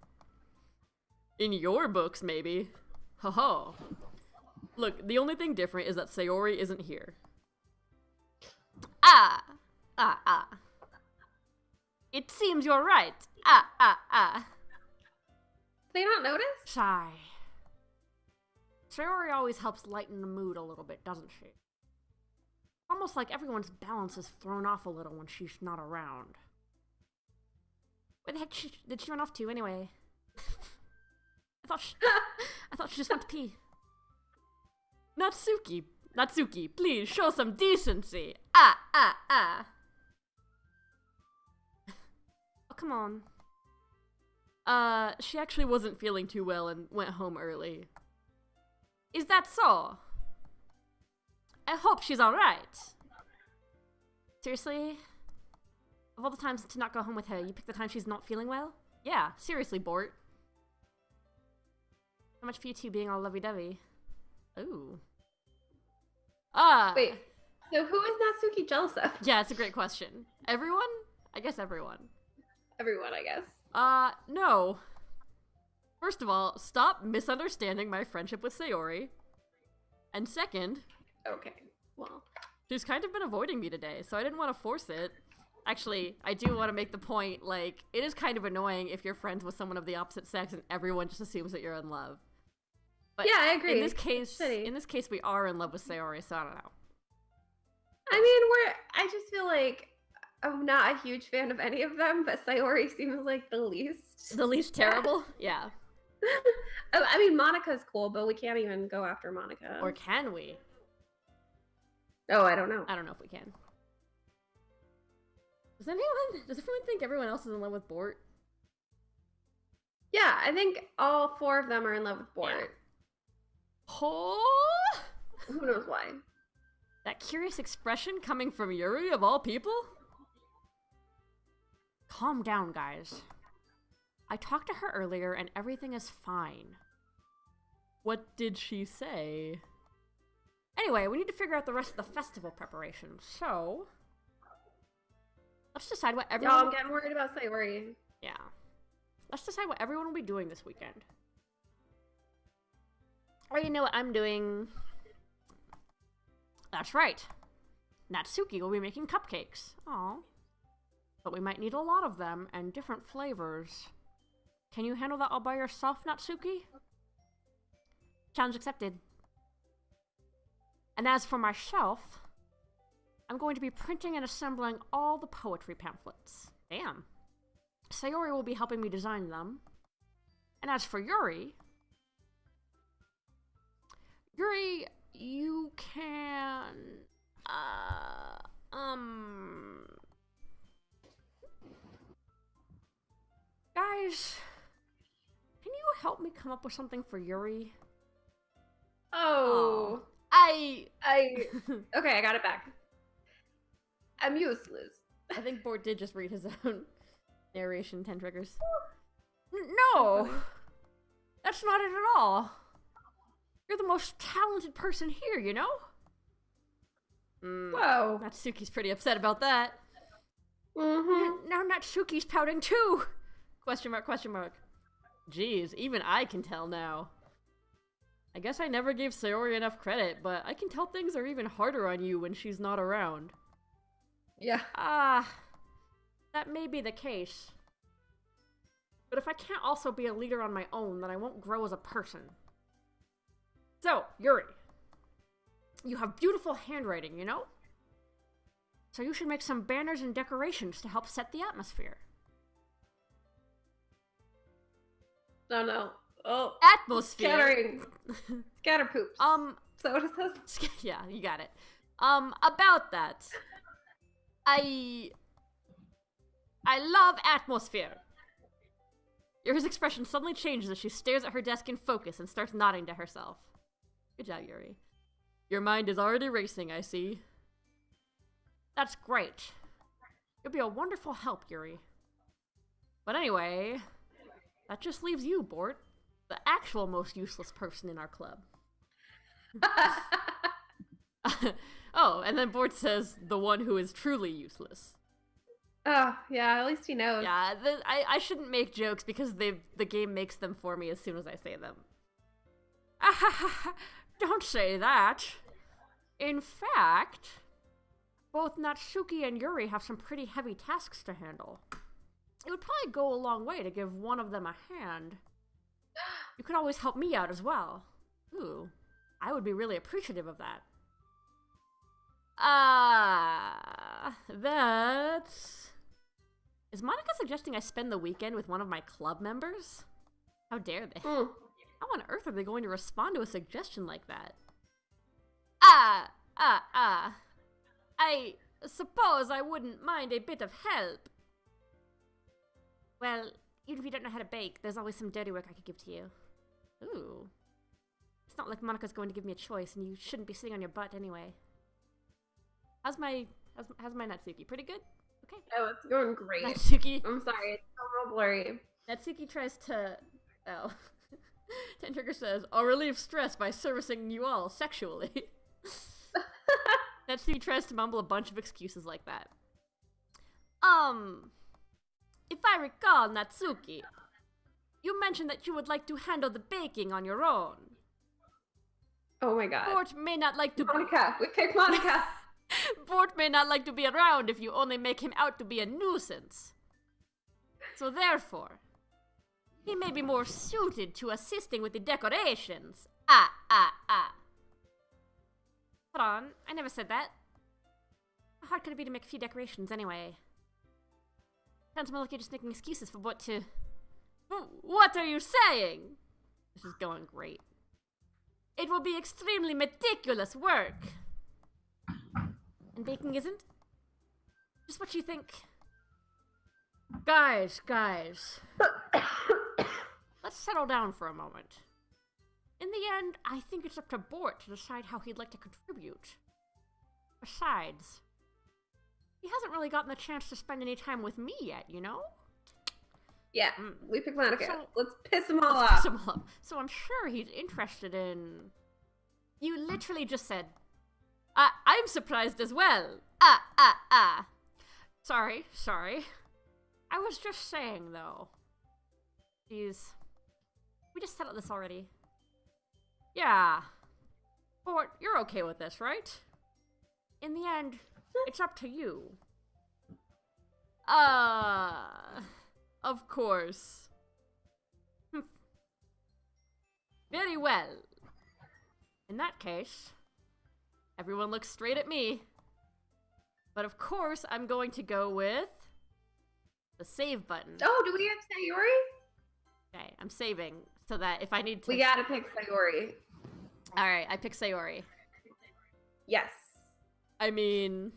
In your books, maybe. Ho-ho. Look, the only thing different is that Sayori isn't here. Ah! It seems you're right. They not notice? Sigh. Sayori always helps lighten the mood a little bit, doesn't she? Almost like everyone's balance is thrown off a little when she's not around. Where the heck did she run off to anyway? I thought she just went to pee. Natsuki, please show some decency. Oh, come on. She actually wasn't feeling too well and went home early. Is that so? I hope she's alright. Seriously? Of all the times to not go home with her, you pick the time she's not feeling well? Yeah, seriously, Bort. So much for you two being all lovey-dovey. Ooh. Wait, so who is Natsuki jealous of? Yeah, it's a great question. Everyone? I guess everyone. Everyone, I guess. No. First of all, stop misunderstanding my friendship with Sayori. And second... Okay, well... She's kind of been avoiding me today, so I didn't want to force it. Actually, I do want to make the point, like, it is kind of annoying if you're friends with someone of the opposite sex and everyone just assumes that you're in love. But yeah, I agree. In this case, we are in love with Sayori, so I don't know. I mean, I just feel like I'm not a huge fan of any of them, but Sayori seems like the least. The least terrible? Yeah. I mean, Monika's cool, but we can't even go after Monika. Or can we? Oh, I don't know. I don't know if we can. Does everyone think everyone else is in love with Bort? Yeah, I think all four of them are in love with Bort. Yeah. Oh! Who knows why? That curious expression coming from Yuri, of all people? Calm down, guys. I talked to her earlier and everything is fine. What did she say? Anyway, we need to figure out the rest of the festival preparations, so... Let's decide what everyone... No, I'm getting worried about Sayori. Yeah. Let's decide what everyone will be doing this weekend. I already know what I'm doing. That's right. Natsuki will be making cupcakes. Aw. But we might need a lot of them, and different flavors. Can you handle that all by yourself, Natsuki? Challenge accepted. And as for myself, I'm going to be printing and assembling all the poetry pamphlets. Damn. Sayori will be helping me design them. And as for Yuri, you can... Guys, can you help me come up with something for Yuri? Oh. Okay, I got it back. I'm useless. I think Bort did just read his own narration 10 triggers. No! That's not it at all. You're the most talented person here, you know? Whoa. Natsuki's pretty upset about that. Mm-hmm. Now Natsuki's pouting too! Question mark, question mark. Jeez, even I can tell now. I guess I never gave Sayori enough credit, but I can tell things are even harder on you when she's not around. Yeah. That may be the case. But if I can't also be a leader on my own, then I won't grow as a person. So, Yuri, you have beautiful handwriting, you know? So you should make some banners and decorations to help set the atmosphere. No. Oh. Atmosphere. Scattering. Scatter poops. So what is this? Yeah, you got it. About that. I love atmosphere. Yuri's expression suddenly changes as she stares at her desk in focus and starts nodding to herself. Good job, Yuri. Your mind is already racing, I see. That's great. You'll be a wonderful help, Yuri. But anyway, That just leaves you, Bort, the actual most useless person in our club. Oh, and then Bort says, the one who is truly useless. Oh, yeah, at least he knows. Yeah, I shouldn't make jokes because the game makes them for me as soon as I say them. Don't say that. In fact, both Natsuki and Yuri have some pretty heavy tasks to handle. It would probably go a long way to give one of them a hand. You could always help me out as well. Ooh, I would be really appreciative of that. That's... Is Monica suggesting I spend the weekend with one of my club members? How dare they? How on earth are they going to respond to a suggestion like that? I suppose I wouldn't mind a bit of help. Well, even if you don't know how to bake, there's always some dirty work I could give to you. Ooh. It's not like Monica's going to give me a choice, and you shouldn't be sitting on your butt anyway. How's my Natsuki? Pretty good? Okay. Oh, it's going great. Natsuki. I'm sorry, it's a little blurry. Natsuki tries to... Oh. Tentrigger says, I'll relieve stress by servicing you all sexually. Natsuki tries to mumble a bunch of excuses like that. If I recall, Natsuki, you mentioned that you would like to handle the baking on your own. Oh my god. Bort may not like to... Monica! We picked Monica! Bort may not like to be around if you only make him out to be a nuisance. So therefore, he may be more suited to assisting with the decorations. Hold on, I never said that. How hard could it be to make a few decorations anyway? Sounds more like you're just making excuses for what to... What are you saying? This is going great. It will be extremely meticulous work. And baking isn't? Just what you think. Guys. Let's settle down for a moment. In the end, I think it's up to Bort to decide how he'd like to contribute. Besides, he hasn't really gotten the chance to spend any time with me yet, you know? Yeah, we picked Monica. So, let's piss them all off. So I'm sure he's interested in... You literally just said, I'm surprised as well. Sorry. I was just saying, though. Jeez. We just settled this already. Yeah. Bort, you're okay with this, right? In the end, it's up to you. Of course. Very well. In that case, everyone looks straight at me. But of course, I'm going to go with the save button. Oh, do we have Sayori? Okay, I'm saving so that if I need to... We gotta pick Sayori. Alright, I pick Sayori. Yes. I mean,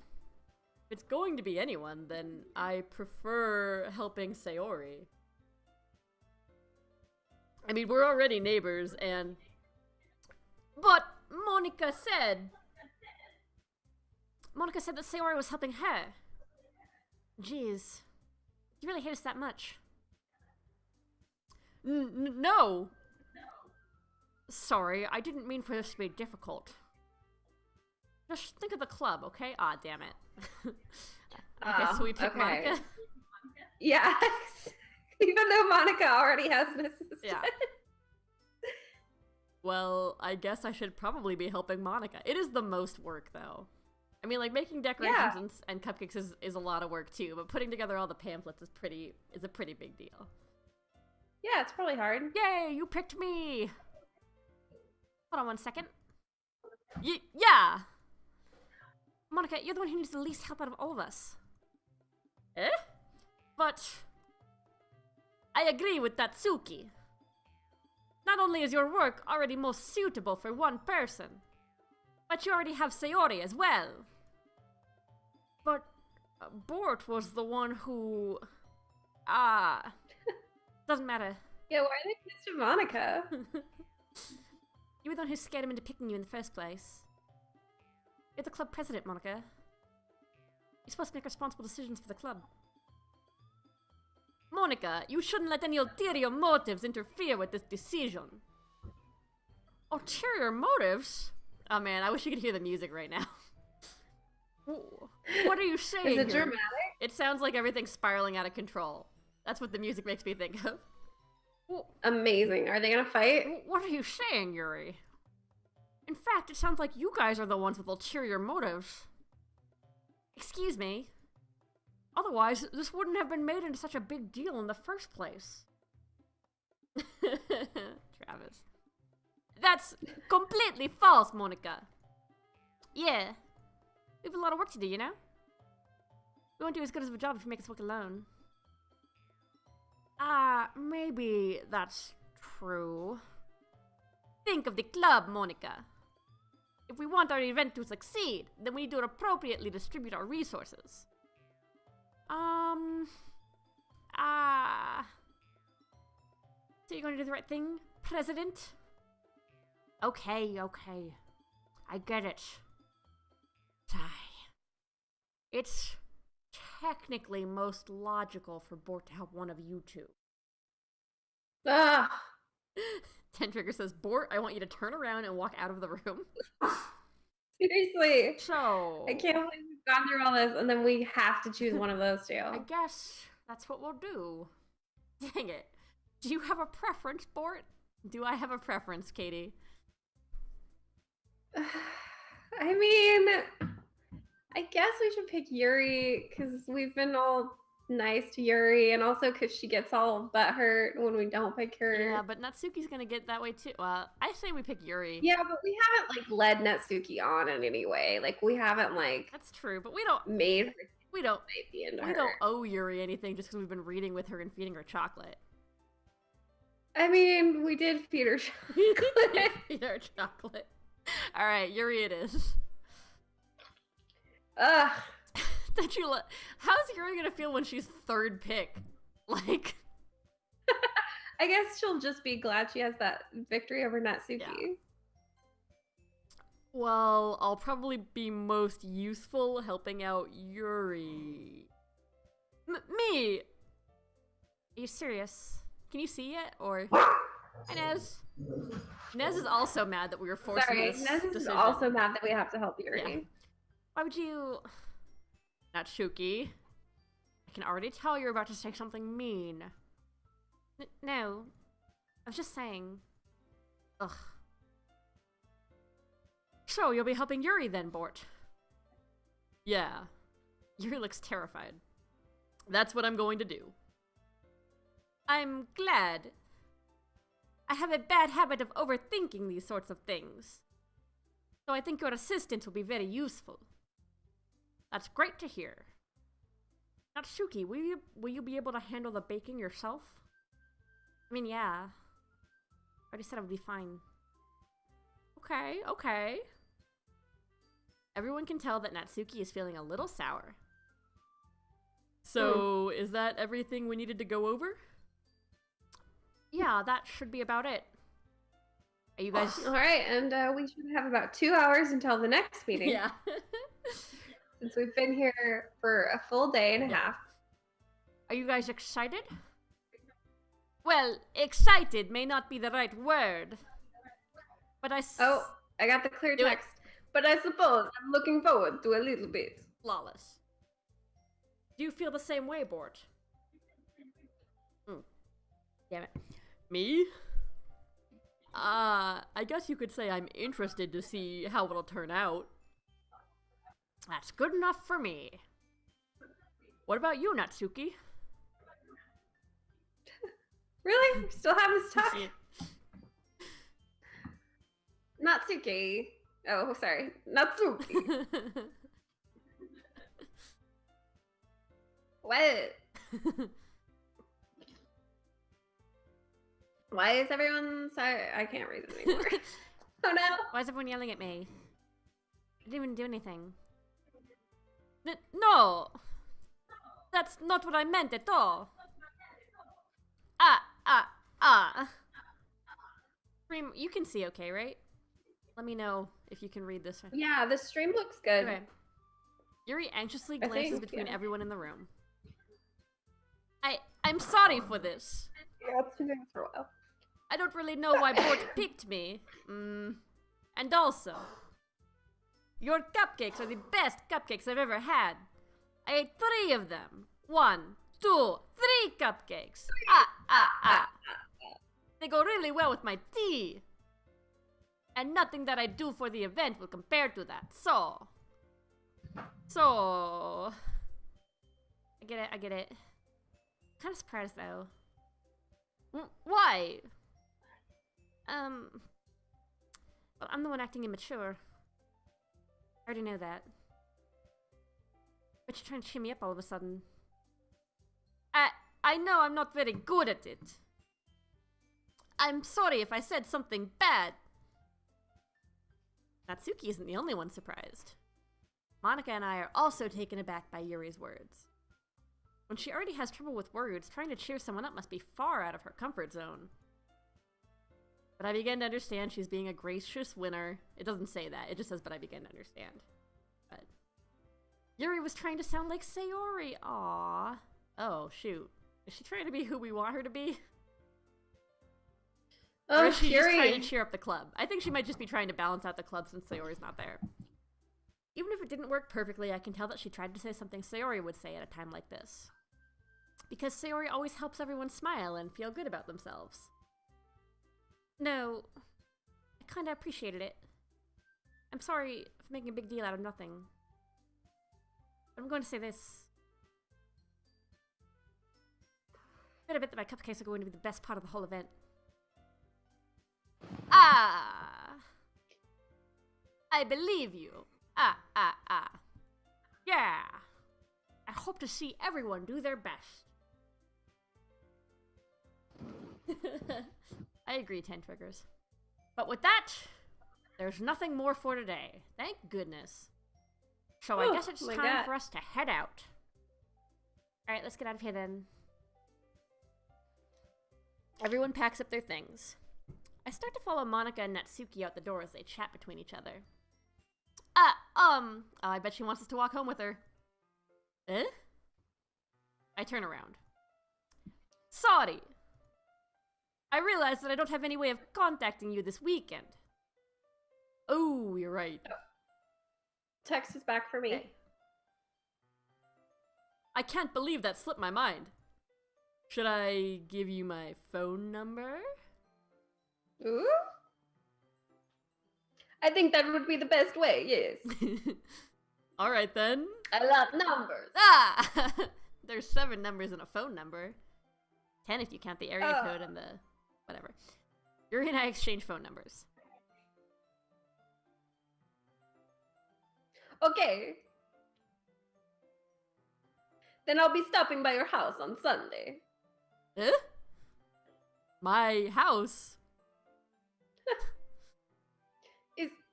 if it's going to be anyone, then I prefer helping Sayori. I mean, we're already neighbors, and... But Monica said that Sayori was helping her. Jeez. You really hate us that much? No! Sorry, I didn't mean for this to be difficult. Just think of the club, okay? Ah, damn it. Okay, so we pick Monica? Yes! Even though Monica already has an assistant. Yeah. Well, I guess I should probably be helping Monica. It is the most work, though. I mean, like, making decorations and cupcakes is a lot of work, too, but putting together all the pamphlets is a pretty big deal. Yeah, it's probably hard. Yay, you picked me! Hold on one second. Yeah! Monica, you're the one who needs the least help out of all of us. Eh? But... I agree with Tatsuki. Not only is your work already most suitable for one person, but you already have Sayori as well. But Bort was the one who... doesn't matter. Yeah, why are they pissed at Monica? You were the one who scared him into picking you in the first place. You're the club president, Monica. You're supposed to make responsible decisions for the club. Monica, you shouldn't let any ulterior motives interfere with this decision. Ulterior motives? Oh man, I wish you could hear the music right now. What are you saying? Is it dramatic? It sounds like everything's spiraling out of control. That's what the music makes me think of. Amazing. Are they gonna fight? What are you saying, Yuri? In fact, it sounds like you guys are the ones with ulterior motives. Excuse me. Otherwise, this wouldn't have been made into such a big deal in the first place. Travis. That's completely false, Monica. Yeah. We have a lot of work to do, you know? We won't do as good of a job if you make us work alone. Maybe that's true. Think of the club, Monica. If we want our event to succeed, then we need to appropriately distribute our resources. So you're going to do the right thing, President? Okay. I get it. Sigh. It's technically most logical for Bort to help one of you two. Ah. Ten Trigger says, Bort, I want you to turn around and walk out of the room. Seriously. So... I can't believe we've gone through all this and then we have to choose one of those two. I guess that's what we'll do. Dang it. Do you have a preference, Bort? Do I have a preference, Katie? I mean, I guess we should pick Yuri because we've been all nice to Yuri, and also because she gets all butthurt when we don't pick her. Yeah, but Natsuki's gonna get that way too. Well, I say we pick Yuri. Yeah, but we haven't like led Natsuki on in any way. Like we haven't like. That's true, but we don't made her. We don't her. Don't owe Yuri anything just because we've been reading with her and feeding her chocolate. I mean, we did feed her chocolate. Feed her chocolate. All right, Yuri it is. Ugh. Did you how's Yuri gonna feel when she's third pick? Like, I guess she'll just be glad she has that victory over Natsuki. Yeah. Well, I'll probably be most useful helping out Yuri. Me! Are you serious? Can you see it? Or... Hi, Nez. Nez is also mad that we were forced to this Nez is decision. also mad that we have to help Yuri. Yeah. Why would you... Natsuki. I can already tell you're about to say something mean. No. I was just saying. Ugh. So, you'll be helping Yuri then, Bort? Yeah. Yuri looks terrified. That's what I'm going to do. I'm glad. I have a bad habit of overthinking these sorts of things. So I think your assistant will be very useful. That's great to hear. Natsuki, will you be able to handle the baking yourself? I mean, yeah. I already said I would be fine. Okay. Everyone can tell that Natsuki is feeling a little sour. So, is that everything we needed to go over? Yeah, that should be about it. Are you guys... Alright, and we should have about 2 hours until the next meeting. Yeah. Since we've been here for a full day and a half. Are you guys excited? Well, excited may not be the right word. But I got the clear text. But I suppose I'm looking forward to a little bit. Flawless. Do you feel the same way, Bort? Damn it. Me? I guess you could say I'm interested to see how it'll turn out. That's good enough for me. What about you, Natsuki? Really? We still have this talk? Natsuki. Oh, sorry. Natsuki. What? Why is everyone sorry? I can't read it anymore. Oh no. Why is everyone yelling at me? I didn't even do anything. No! That's not what I meant at all. Stream, you can see okay, right? Let me know if you can read this one. Yeah, the stream looks good. Okay. Yuri anxiously glances between everyone in the room. I'm sorry for this. Yeah, it's been doing this for a while. I don't really know why Bort picked me. And also, your cupcakes are the best cupcakes I've ever had. I ate 3 of them. 1, 2, 3 cupcakes. They go really well with my tea. And nothing that I do for the event will compare to that. So, I get it. Kind of surprised though. Why? Well, I'm the one acting immature. I already know that. But you're trying to cheer me up all of a sudden. I know I'm not very good at it. I'm sorry if I said something bad. Natsuki isn't the only one surprised. Monika and I are also taken aback by Yuri's words. When she already has trouble with words, trying to cheer someone up must be far out of her comfort zone. But I begin to understand she's being a gracious winner. It doesn't say that, it just says, but I begin to understand. But Yuri was trying to sound like Sayori. Aww. Oh, shoot. Is she trying to be who we want her to be? Or is she just trying to cheer up the club? I think she might just be trying to balance out the club since Sayori's not there. Even if it didn't work perfectly, I can tell that she tried to say something Sayori would say at a time like this. Because Sayori always helps everyone smile and feel good about themselves. No, I kinda appreciated it. I'm sorry for making a big deal out of nothing. But I'm going to say this. I bet that my cupcakes are going to be the best part of the whole event. I believe you. Yeah. I hope to see everyone do their best. I agree, 10 triggers. But with that, there's nothing more for today. Thank goodness. So I guess it's time for us to head out. Alright, let's get out of here then. Everyone packs up their things. I start to follow Monika and Natsuki out the door as they chat between each other. I bet she wants us to walk home with her. Eh? I turn around. Sorry. I realize that I don't have any way of contacting you this weekend. Oh, you're right. Text is back for me. Okay. I can't believe that slipped my mind. Should I give you my phone number? Ooh? I think that would be the best way, yes. Alright then. I love numbers. There's 7 numbers in a phone number. 10 if you count the area code and the whatever. Yuri and I exchange phone numbers. Okay. Then I'll be stopping by your house on Sunday. Eh? My house?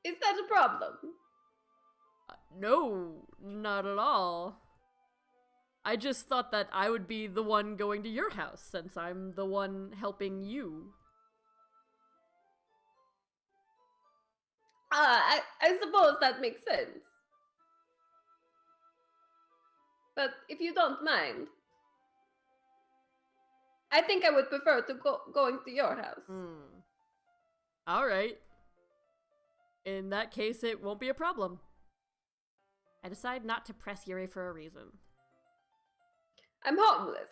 Is that a problem? No, not at all. I just thought that I would be the one going to your house, since I'm the one helping you. I suppose that makes sense. But if you don't mind, I think I would prefer to going to your house. Alright. In that case, it won't be a problem. I decide not to press Yuri for a reason. I'm homeless.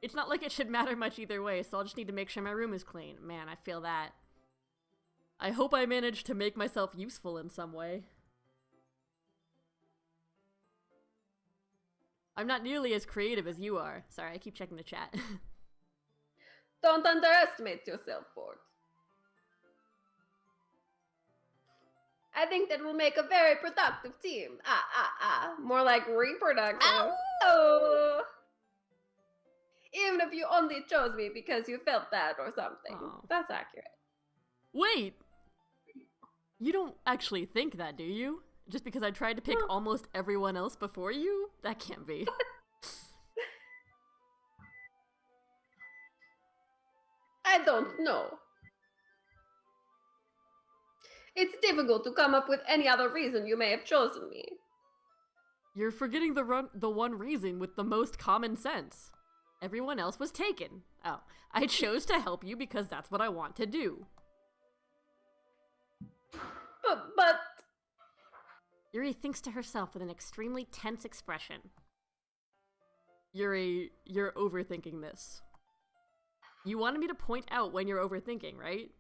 It's not like it should matter much either way, so I'll just need to make sure my room is clean. Man, I feel that. I hope I manage to make myself useful in some way. I'm not nearly as creative as you are. Sorry, I keep checking the chat. Don't underestimate yourself, Bort. I think that will make a very productive team. More like reproductive. Oh. Even if you only chose me because you felt that or something. Oh. That's accurate. Wait! You don't actually think that, do you? Just because I tried to pick almost everyone else before you? That can't be. I don't know. It's difficult to come up with any other reason you may have chosen me. You're forgetting the one reason with the most common sense. Everyone else was taken. Oh, I chose to help you because that's what I want to do. But... Yuri thinks to herself with an extremely tense expression. Yuri, you're overthinking this. You wanted me to point out when you're overthinking, right?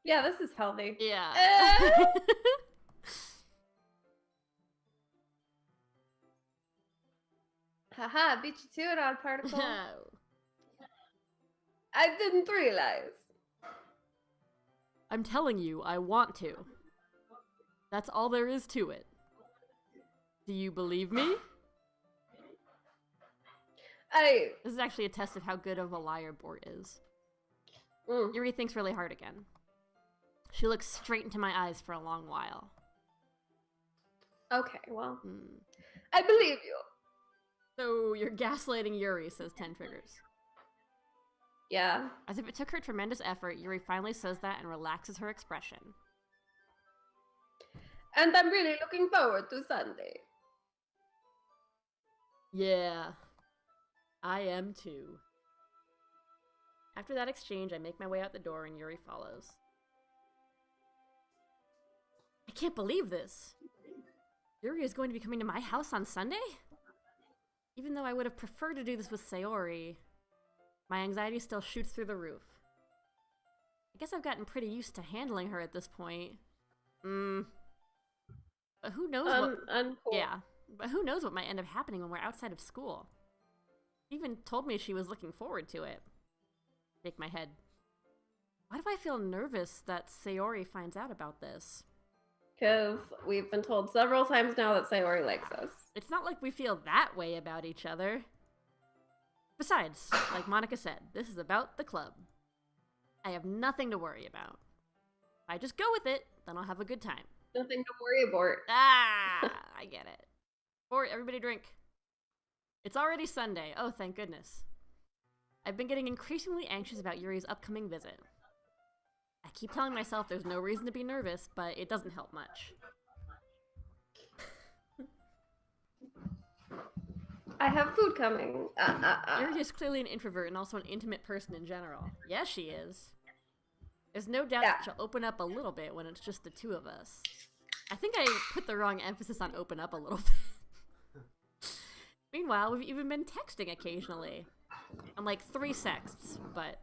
Yeah, this is healthy. Yeah. Haha, beat you to it, odd particle. I didn't realize. I'm telling you, I want to. That's all there is to it. Do you believe me? This is actually a test of how good of a liar Bort is. Yuri thinks really hard again. She looks straight into my eyes for a long while. Okay, well, I believe you. So you're gaslighting Yuri, says 10 Triggers. Yeah. As if it took her tremendous effort, Yuri finally says that and relaxes her expression. And I'm really looking forward to Sunday. Yeah, I am too. After that exchange, I make my way out the door and Yuri follows. I can't believe this. Yuri is going to be coming to my house on Sunday? Even though I would have preferred to do this with Sayori, my anxiety still shoots through the roof. I guess I've gotten pretty used to handling her at this point. But who knows uncool. Yeah, but who knows what might end up happening when we're outside of school. She even told me she was looking forward to it. Shake my head. Why do I feel nervous that Sayori finds out about this? Because we've been told several times now that Sayori likes us. It's not like we feel that way about each other. Besides, like Monica said, this is about the club. I have nothing to worry about. If I just go with it, then I'll have a good time. Nothing to worry about. I get it. Or everybody drink. It's already Sunday. Oh, thank goodness. I've been getting increasingly anxious about Yuri's upcoming visit. I keep telling myself there's no reason to be nervous, but it doesn't help much. I have food coming. Yuri is clearly an introvert and also an intimate person in general. Yes, she is. There's no doubt that she'll open up a little bit when it's just the two of us. I think I put the wrong emphasis on open up a little bit. Meanwhile, we've even been texting occasionally. I'm like 3 sexts, but...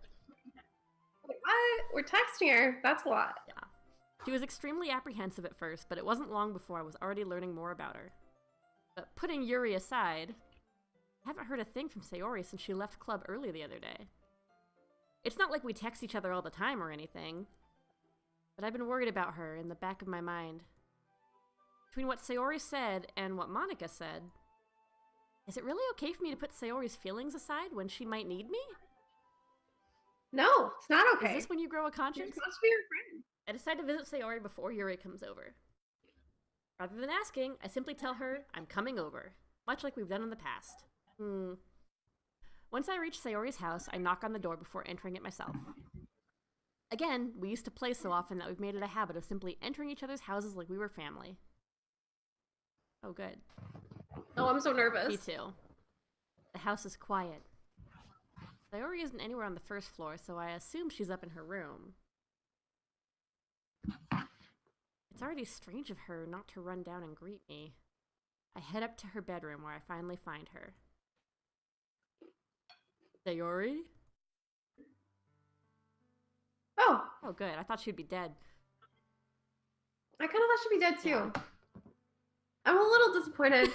What? We're texting her? That's a lot. Yeah. She was extremely apprehensive at first, but it wasn't long before I was already learning more about her. But putting Yuri aside, I haven't heard a thing from Sayori since she left club early the other day. It's not like we text each other all the time or anything, but I've been worried about her in the back of my mind. Between what Sayori said and what Monica said, is it really okay for me to put Sayori's feelings aside when she might need me? No, it's not okay. Is this when you grow a conscience? You're supposed to be her friend. I decide to visit Sayori before Yuri comes over. Rather than asking, I simply tell her I'm coming over, much like we've done in the past. Once I reach Sayori's house, I knock on the door before entering it myself. Again, we used to play so often that we've made it a habit of simply entering each other's houses like we were family. Oh, good. Oh, I'm so nervous. Me too. The house is quiet. Sayori isn't anywhere on the first floor, so I assume she's up in her room. It's already strange of her not to run down and greet me. I head up to her bedroom where I finally find her. Sayori? Oh, good. I thought she'd be dead. I kind of thought she'd be dead too. Yeah. I'm a little disappointed.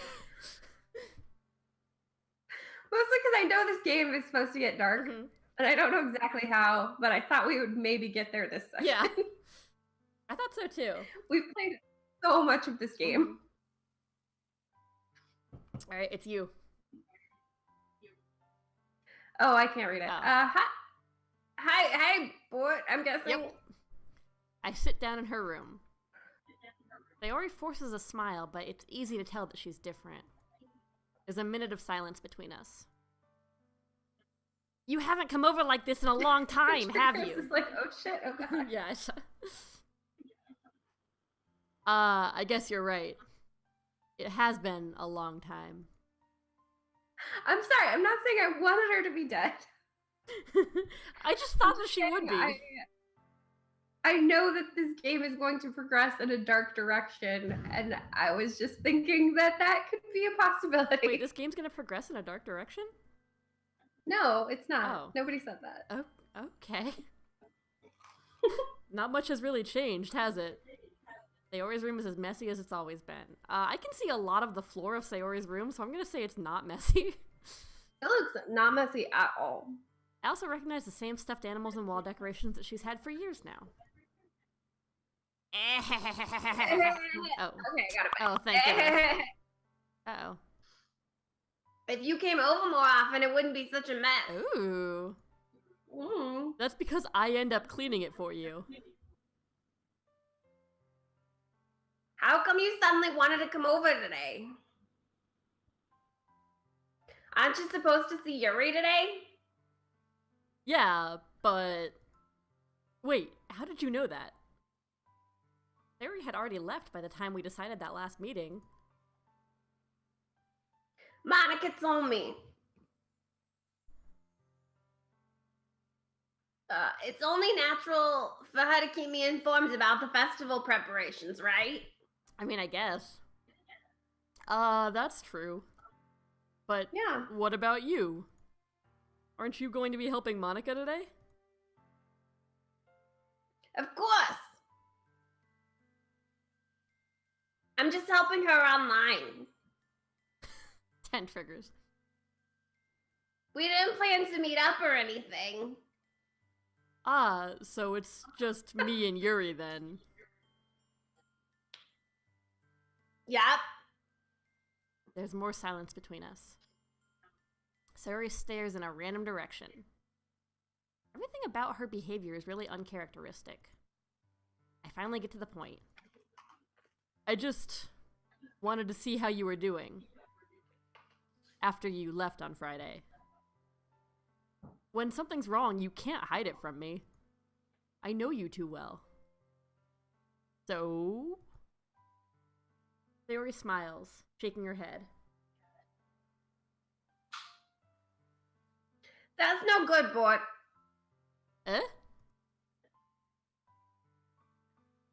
Mostly because I know this game is supposed to get dark, and I don't know exactly how, but I thought we would maybe get there this session. Yeah. I thought so too. We've played so much of this game. All right, it's you. Oh, I can't read it. Oh. Hi, boy, I'm guessing. Yep. I sit down in her room. Sayori forces a smile, but it's easy to tell that she's different. There's a minute of silence between us. You haven't come over like this in a long time, have you? It's like, oh shit, oh god. Yeah. I guess you're right. It has been a long time. I'm sorry, I'm not saying I wanted her to be dead. I just thought that she would be. I know that this game is going to progress in a dark direction, and I was just thinking that could be a possibility. Wait, this game's gonna progress in a dark direction? No, it's not. Oh. Nobody said that. Oh, okay. Not much has really changed, has it? Sayori's room is as messy as it's always been. I can see a lot of the floor of Sayori's room, so I'm gonna say it's not messy. It looks not messy at all. I also recognize the same stuffed animals and wall decorations that she's had for years now. Oh. Okay, I got it back. Oh, thank goodness. Uh-oh. If you came over more often, it wouldn't be such a mess. Ooh. Mm. That's because I end up cleaning it for you. How come you suddenly wanted to come over today? Aren't you supposed to see Yuri today? Yeah, but... Wait, how did you know that? Sayori had already left by the time we decided that last meeting. Monica told me. It's only natural for her to keep me informed about the festival preparations, right? I mean, I guess. That's true. But yeah. What about you? Aren't you going to be helping Monica today? Of course. I'm just helping her online. 10 triggers. We didn't plan to meet up or anything. Ah, so it's just me and Yuri then. Yep. There's more silence between us. Sayori stares in a random direction. Everything about her behavior is really uncharacteristic. I finally get to the point. I just wanted to see how you were doing after you left on Friday. When something's wrong, you can't hide it from me. I know you too well. So? Sayori smiles, shaking her head. That's no good, boy. Eh?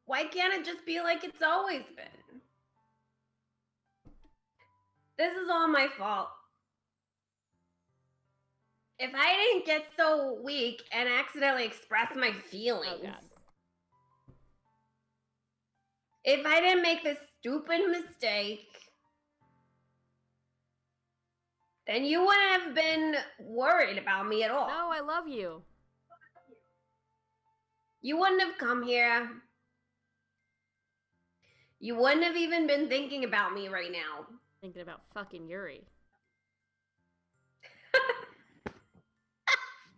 Why can't it just be like it's always been? This is all my fault. If I didn't get so weak and accidentally express my feelings. Oh, God. If I didn't make this stupid mistake, then you wouldn't have been worried about me at all. No, I love you. You wouldn't have come here. You wouldn't have even been thinking about me right now. Thinking about fucking Yuri.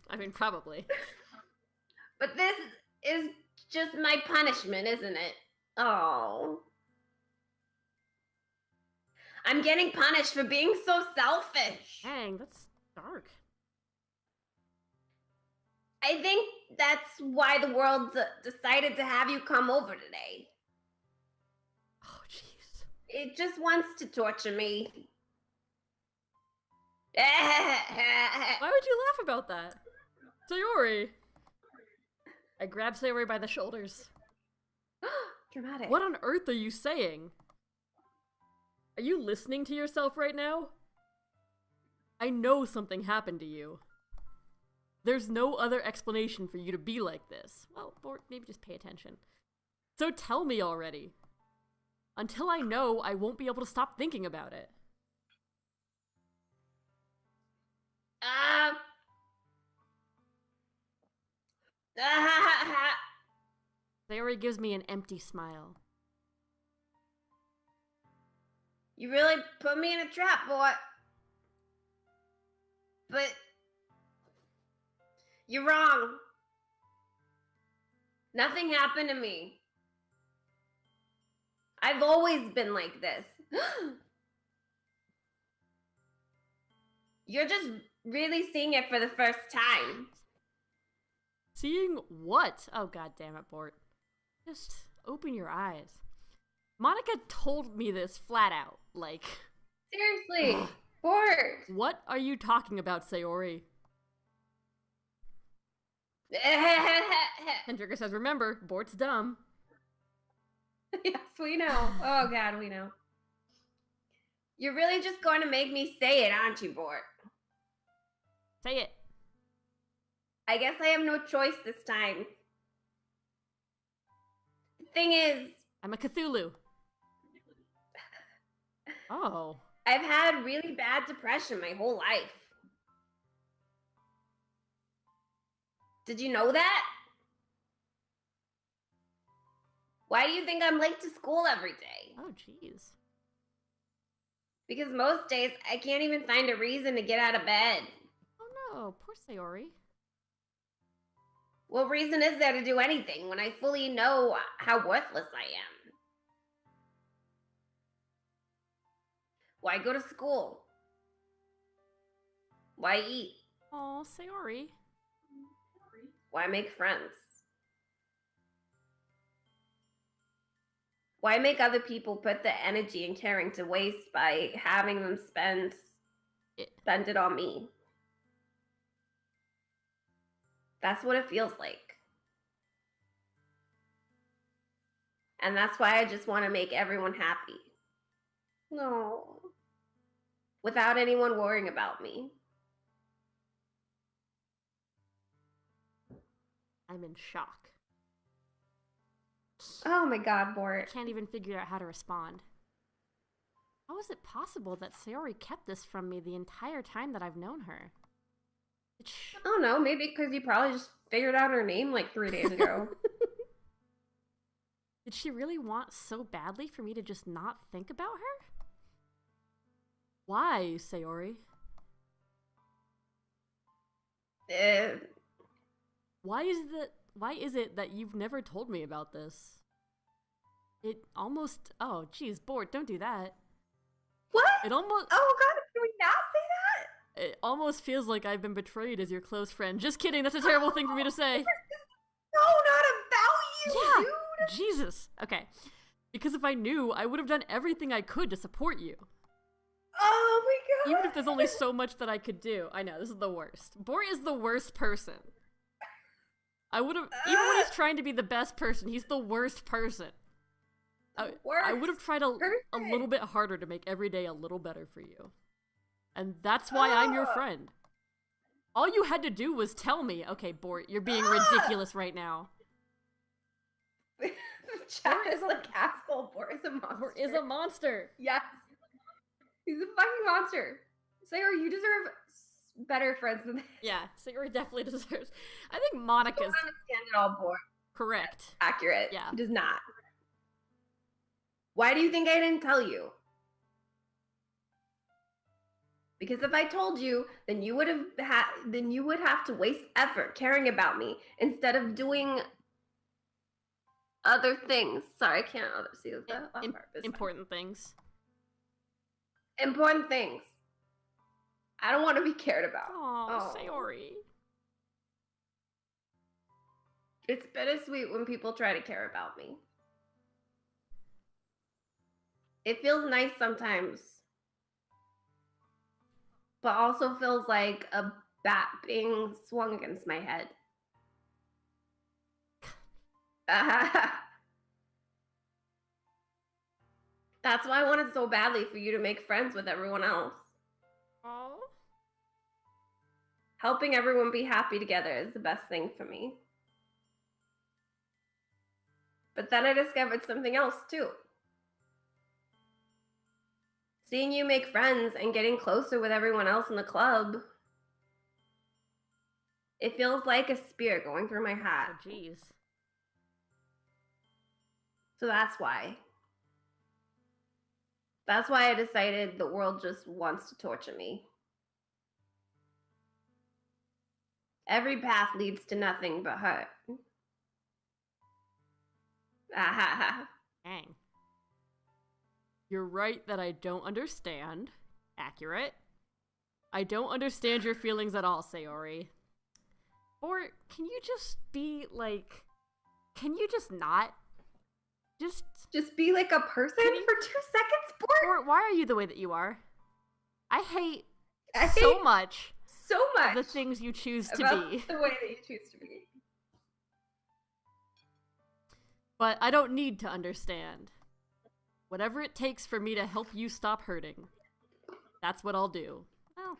I mean, probably. But this is just my punishment, isn't it? Oh. I'm getting punished for being so selfish. Dang, that's dark. I think that's why the world decided to have you come over today. Oh, jeez. It just wants to torture me. Why would you laugh about that? Sayori! I grab Sayori by the shoulders. Dramatic. What on earth are you saying? Are you listening to yourself right now? I know something happened to you. There's no other explanation for you to be like this. Well, or maybe just pay attention. So tell me already. Until I know, I won't be able to stop thinking about it. Sayori gives me an empty smile. You really put me in a trap, boy. But you're wrong. Nothing happened to me. I've always been like this. You're just really seeing it for the first time. Seeing what? Oh, god damn it, Bort. Just open your eyes. Monica told me this flat out. Like, seriously, Bort. What are you talking about, Sayori? Hendrika says, remember, Bort's dumb. Yes, we know. Oh, God, we know. You're really just going to make me say it, aren't you, Bort? Say it. I guess I have no choice this time. The thing is... I'm a Cthulhu. Oh. I've had really bad depression my whole life. Did you know that? Why do you think I'm late to school every day? Oh, jeez. Because most days I can't even find a reason to get out of bed. Oh no, poor Sayori. What reason is there to do anything when I fully know how worthless I am? Why go to school? Why eat? Oh, Sayori. Why make friends? Why make other people put the energy and caring to waste by having them spend it on me? That's what it feels like. And that's why I just want to make everyone happy. No. Without anyone worrying about me. I'm in shock. Oh my God, Bort. I can't even figure out how to respond. How is it possible that Sayori kept this from me the entire time that I've known her? I don't know, maybe because you probably just figured out her name like 3 days ago. Did she really want so badly for me to just not think about her? Why, Sayori? Why is it that you've never told me about this? It almost... Oh, geez, Bort, don't do that. What? It almost... Oh, God, can we not say that? It almost feels like I've been betrayed as your close friend. Just kidding, that's a terrible thing for me to say. No, not about you, dude! Jesus. Okay. Because if I knew, I would have done everything I could to support you. Oh my God! Even if there's only so much that I could do. I know, this is the worst. Bort is the worst person. I would have... Even when he's trying to be the best person, he's the worst person. I would have tried a little bit harder to make every day a little better for you. And that's why I'm your friend. All you had to do was tell me, okay, Bort, you're being ridiculous right now. The chat is like, asshole, Bort is a monster. Bort is a monster. Yes. He's a fucking monster. Sayori, you deserve better friends than this. Yeah, Sayori definitely deserves. I think Monica's... You don't understand it all, Bort. Correct. Accurate. Yeah. He does not. Why do you think I didn't tell you? Because if I told you, then you would have to waste effort caring about me instead of doing other things. Sorry, I can't see the last part. Important things. Important things. I don't want to be cared about. Oh, Sayori. It's bittersweet when people try to care about me. It feels nice sometimes, but also feels like a bat being swung against my head. That's why I wanted so badly for you to make friends with everyone else. Oh. Helping everyone be happy together is the best thing for me. But then I discovered something else too. Seeing you make friends and getting closer with everyone else in the club, it feels like a spear going through my heart. Oh, jeez. So that's why. That's why I decided the world just wants to torture me. Every path leads to nothing but hurt. Dang. You're right that I don't understand. Accurate. I don't understand your feelings at all, Sayori. Or can you just be like... Can you just not? Just... Just be like a person for 2 seconds, Bort? Why are you the way that you are? I hate so much the things you choose to be. The way that you choose to be. But I don't need to understand. Whatever it takes for me to help you stop hurting, that's what I'll do. Oh.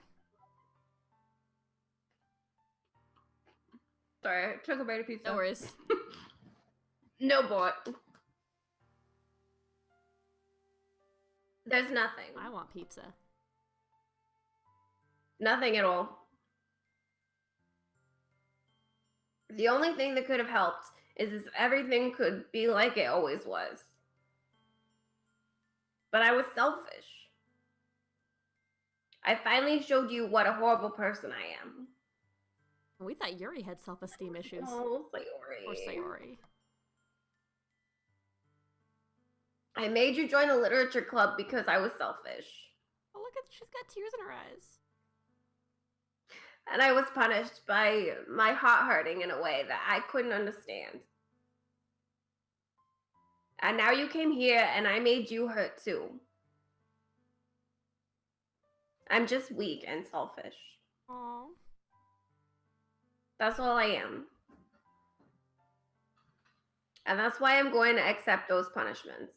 Sorry, I took a bite of pizza. No worries. No, Bort. There's nothing. I want pizza. Nothing at all. The only thing that could have helped is if everything could be like it always was. But I was selfish. I finally showed you what a horrible person I am. We thought Yuri had self-esteem issues. Oh, Sayori. Poor Sayori. I made you join the literature club because I was selfish. Oh, look at, she's got tears in her eyes. And I was punished by my heart hurting in a way that I couldn't understand. And now you came here and I made you hurt too. I'm just weak and selfish. Aww. That's all I am. And that's why I'm going to accept those punishments.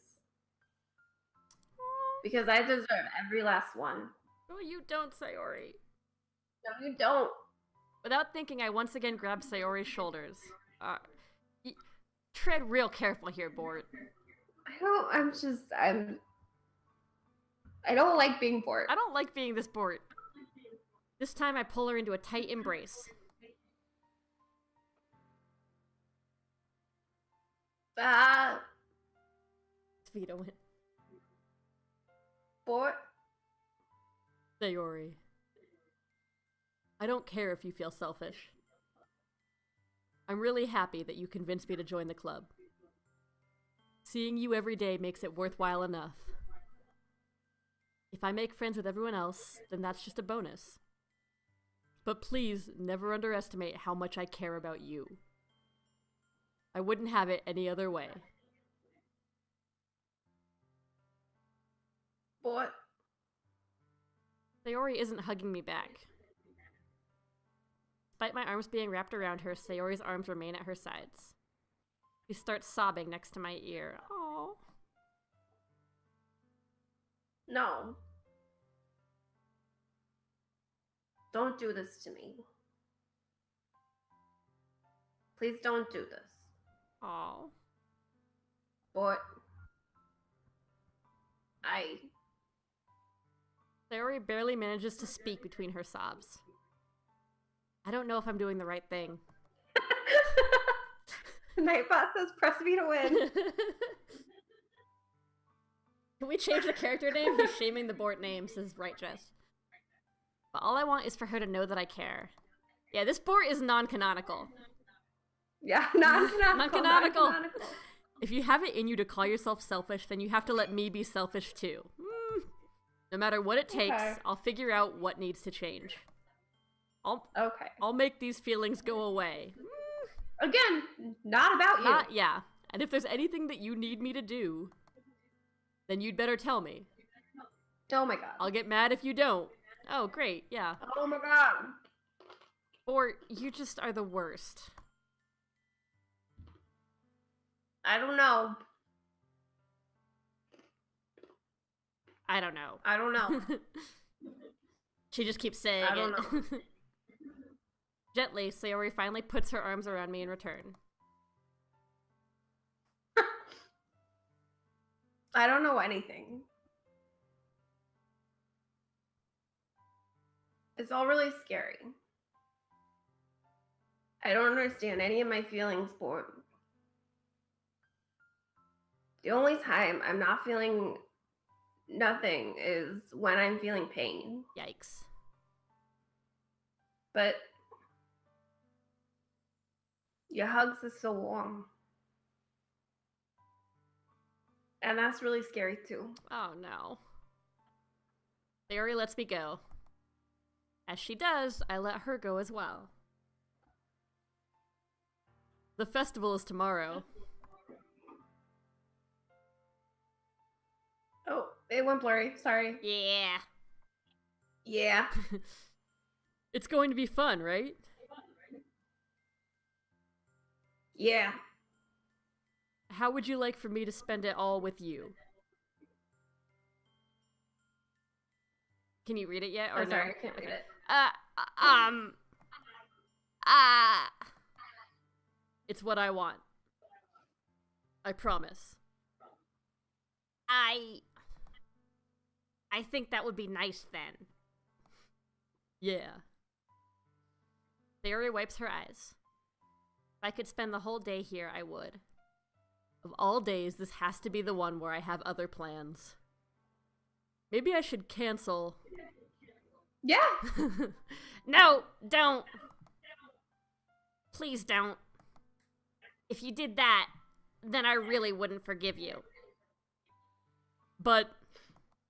Because I deserve every last one. No, you don't, Sayori. No, you don't. Without thinking, I once again grabbed Sayori's shoulders. Tread real careful here, Bort. I don't like being Bort. I don't like being this Bort. This time I pull her into a tight embrace. Vito went. Bort? Sayori. I don't care if you feel selfish. I'm really happy that you convinced me to join the club. Seeing you every day makes it worthwhile enough. If I make friends with everyone else, then that's just a bonus. But please never underestimate how much I care about you. I wouldn't have it any other way. Bort? Sayori isn't hugging me back. Despite my arms being wrapped around her, Sayori's arms remain at her sides. She starts sobbing next to my ear. Aww. No. Don't do this to me. Please don't do this. Aww. Bort. Sayori barely manages to speak between her sobs. I don't know if I'm doing the right thing. Nightbot says press me to win. Can we change the character name? He's shaming the Bort name, says Right Jess. But all I want is for her to know that I care. Yeah, this Bort is non-canonical. Yeah, non-canonical. If you have it in you to call yourself selfish, then you have to let me be selfish too. No matter what it takes, okay. I'll figure out what needs to change. I'll make these feelings go away. Again, not about you. Yeah. And if there's anything that you need me to do, then you'd better tell me. Oh my god. I'll get mad if you don't. Oh, great, yeah. Oh my god. Or you just are the worst. I don't know. I don't know. I don't know. She just keeps saying it. I don't know. Gently, Sayori finally puts her arms around me in return. I don't know anything. It's all really scary. I don't understand any of my feelings, Bort. The only time I'm not feeling nothing is when I'm feeling pain. Yikes. But your hugs are so warm. And that's really scary too. Oh no. Sayori lets me go. As she does, I let her go as well. The festival is tomorrow. It went blurry. Sorry. Yeah. Yeah. It's going to be fun, right? Yeah. How would you like for me to spend it all with you? Can you read it yet? Or I'm sorry, no? I can't read it. It's what I want. I promise. I think that would be nice then. Yeah. Sayori wipes her eyes. If I could spend the whole day here, I would. Of all days, this has to be the one where I have other plans. Maybe I should cancel. Yeah. No, don't. Please don't. If you did that, then I really wouldn't forgive you. But...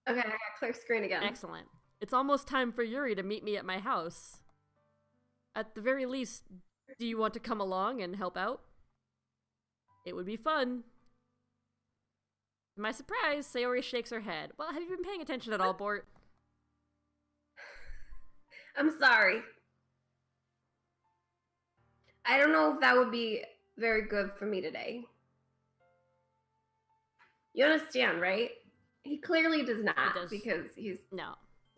Okay, I got clear screen again. Excellent. It's almost time for Yuri to meet me at my house. At the very least, do you want to come along and help out? It would be fun. To my surprise, Sayori shakes her head. Well, have you been paying attention at all, Bort? I'm sorry. I don't know if that would be very good for me today. You understand, right? He clearly does not, because he's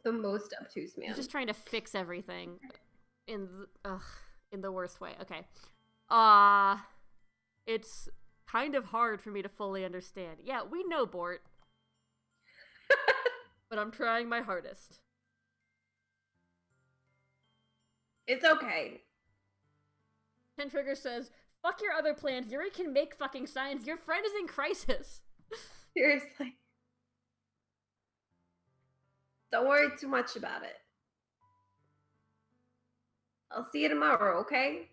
the most obtuse man. He's just trying to fix everything in the worst way. Okay. It's kind of hard for me to fully understand. Yeah, we know, Bort. But I'm trying my hardest. It's okay. Ten Trigger says, fuck your other plans. Yuri can make fucking signs. Your friend is in crisis. Seriously. Don't worry too much about it. I'll see you tomorrow, okay?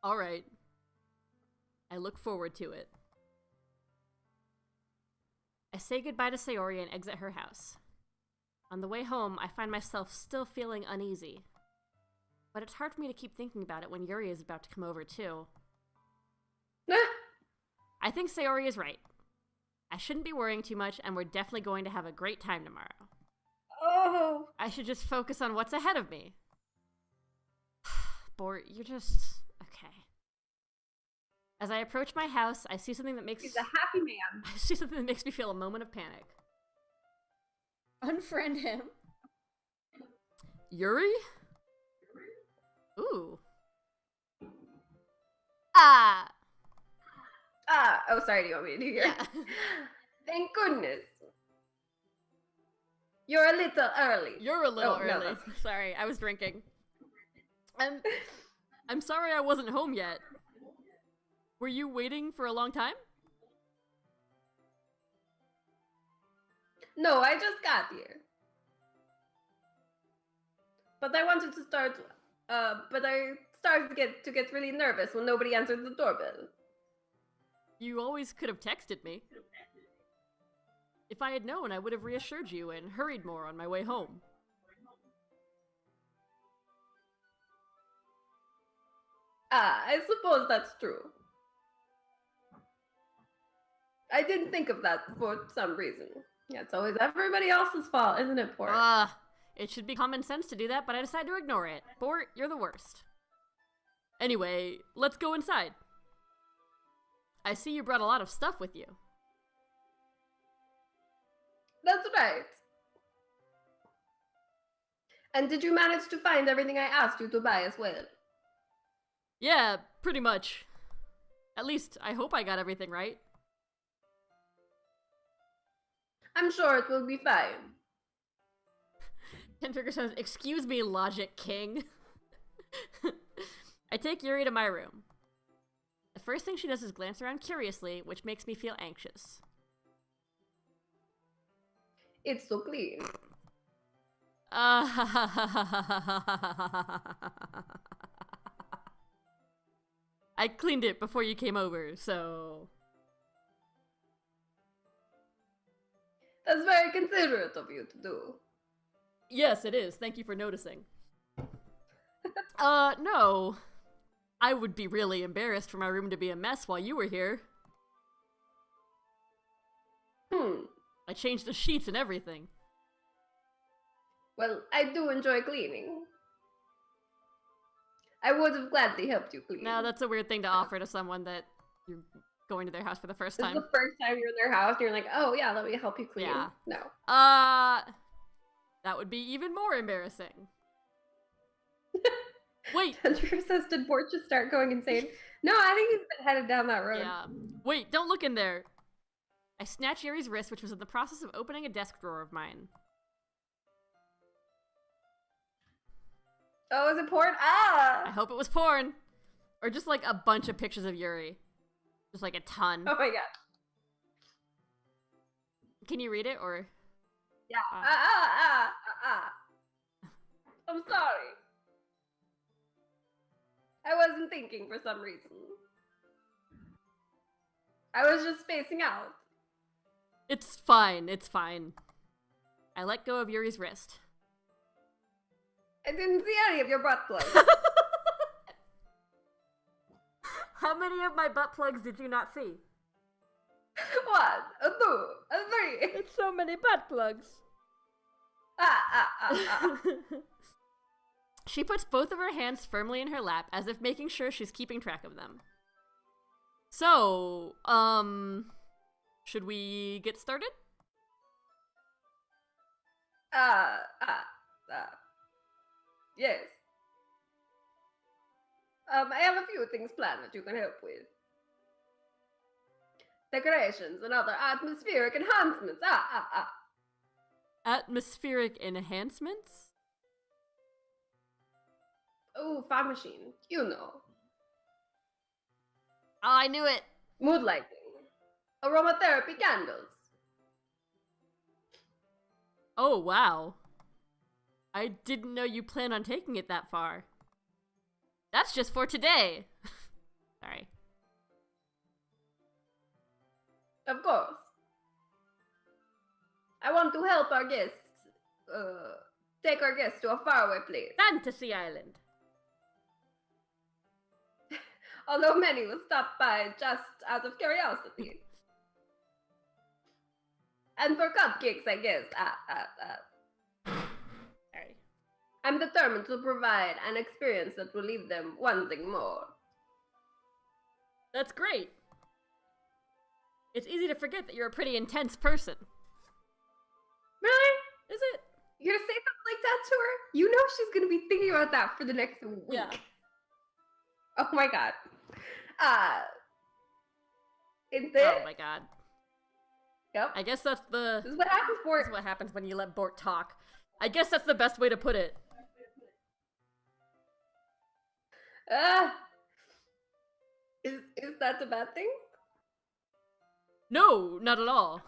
All right. I look forward to it. I say goodbye to Sayori and exit her house. On the way home, I find myself still feeling uneasy. But it's hard for me to keep thinking about it when Yuri is about to come over, too. I think Sayori is right. I shouldn't be worrying too much, and we're definitely going to have a great time tomorrow. Oh! I should just focus on what's ahead of me. Bort, you're just... okay. As I approach my house, I see something that makes... He's a happy man. I see something that makes me feel a moment of panic. Unfriend him. Yuri? Ooh. Oh, sorry, do you want me to do your... Yeah. Thank goodness. You're a little early. You're a little early. No, sorry, I was drinking. I'm sorry I wasn't home yet. Were you waiting for a long time? No, I just got here. But I wanted to start, but I started to get really nervous when nobody answered the doorbell. You always could have texted me. If I had known, I would have reassured you and hurried more on my way home. I suppose that's true. I didn't think of that for some reason. Yeah, it's always everybody else's fault, isn't it, Bort? It should be common sense to do that, but I decided to ignore it. Bort, you're the worst. Anyway, let's go inside. I see you brought a lot of stuff with you. That's right. And did you manage to find everything I asked you to buy as well? Yeah, pretty much. At least, I hope I got everything right. I'm sure it will be fine. Kentrigger says, excuse me, Logic King. I take Yuri to my room. The first thing she does is glance around curiously, which makes me feel anxious. It's so clean. I cleaned it before you came over, so... That's very considerate of you to do. Yes, it is. Thank you for noticing. No. I would be really embarrassed for my room to be a mess while you were here. I changed the sheets and everything. Well, I do enjoy cleaning. I would have gladly helped you clean. Now that's a weird thing to offer to someone that you're going to their house for the first time. This is the first time you're in their house and you're like, oh yeah, let me help you clean. Yeah. No. That would be even more embarrassing. Wait. Andrew says, did Bort just start going insane? No, I think he's been headed down that road. Yeah. Wait, don't look in there. I snatched Yuri's wrist, which was in the process of opening a desk drawer of mine. Oh, is it porn? Ah! I hope it was porn. Or just like a bunch of pictures of Yuri. Just like a ton. Oh my god. Can you read it or? Yeah. I'm sorry. I wasn't thinking for some reason. I was just spacing out. It's fine. It's fine. I let go of Yuri's wrist. I didn't see any of your butt plugs. How many of my butt plugs did you not see? 1, 2, 3. It's so many butt plugs. She puts both of her hands firmly in her lap, as if making sure she's keeping track of them. So, should we get started? Yes. I have a few things planned that you can help with. Decorations and other atmospheric enhancements. Atmospheric enhancements? Oh, fog machine. You know. Oh, I knew it. Mood lighting. Aromatherapy candles. Oh, wow. I didn't know you plan on taking it that far. That's just for today. Sorry. Of course. I want to help our guests, take our guests to a faraway place. Fantasy Island. Although many will stop by just out of curiosity. And for cupcakes, I guess. Sorry. I'm determined to provide an experience that will leave them wanting more. That's great. It's easy to forget that you're a pretty intense person. Really? Is it? You're gonna say something like that to her? You know she's gonna be thinking about that for the next week. Yeah. Oh my god. Is this? Oh my god. Yep. I guess that's the... This is what happens, Bort. This is what happens when you let Bort talk. I guess that's the best way to put it. Is that a bad thing? No, not at all.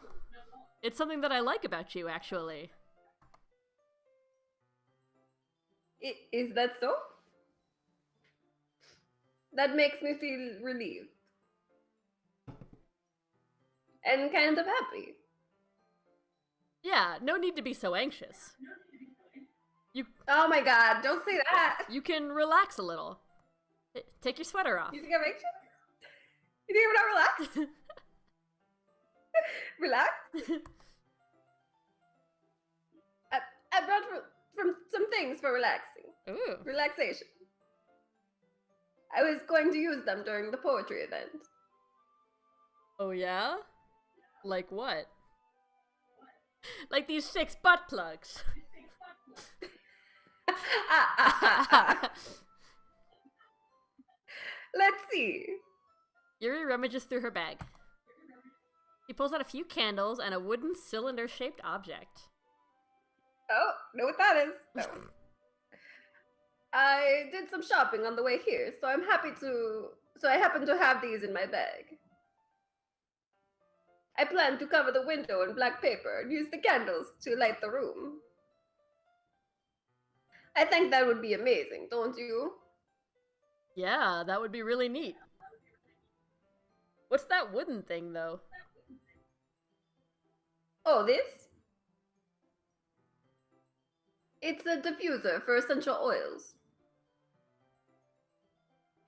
It's something that I like about you, actually. Is that so? That makes me feel relieved. And kind of happy. Yeah, no need to be so anxious. Oh my god, don't say that! You can relax a little. Take your sweater off. You think I'm anxious? You think I'm not relaxed? Relax? I brought from some things for relaxing. Ooh. Relaxation. I was going to use them during the poetry event. Oh yeah? Like what? Like these 6 butt plugs. Let's see. Yuri rummages through her bag. He pulls out a few candles and a wooden cylinder-shaped object. Oh, know what that is? No. I did some shopping on the way here, so I happen to have these in my bag. I plan to cover the window in black paper and use the candles to light the room. I think that would be amazing, don't you? Yeah, that would be really neat. What's that wooden thing, though? Oh, this? It's a diffuser for essential oils.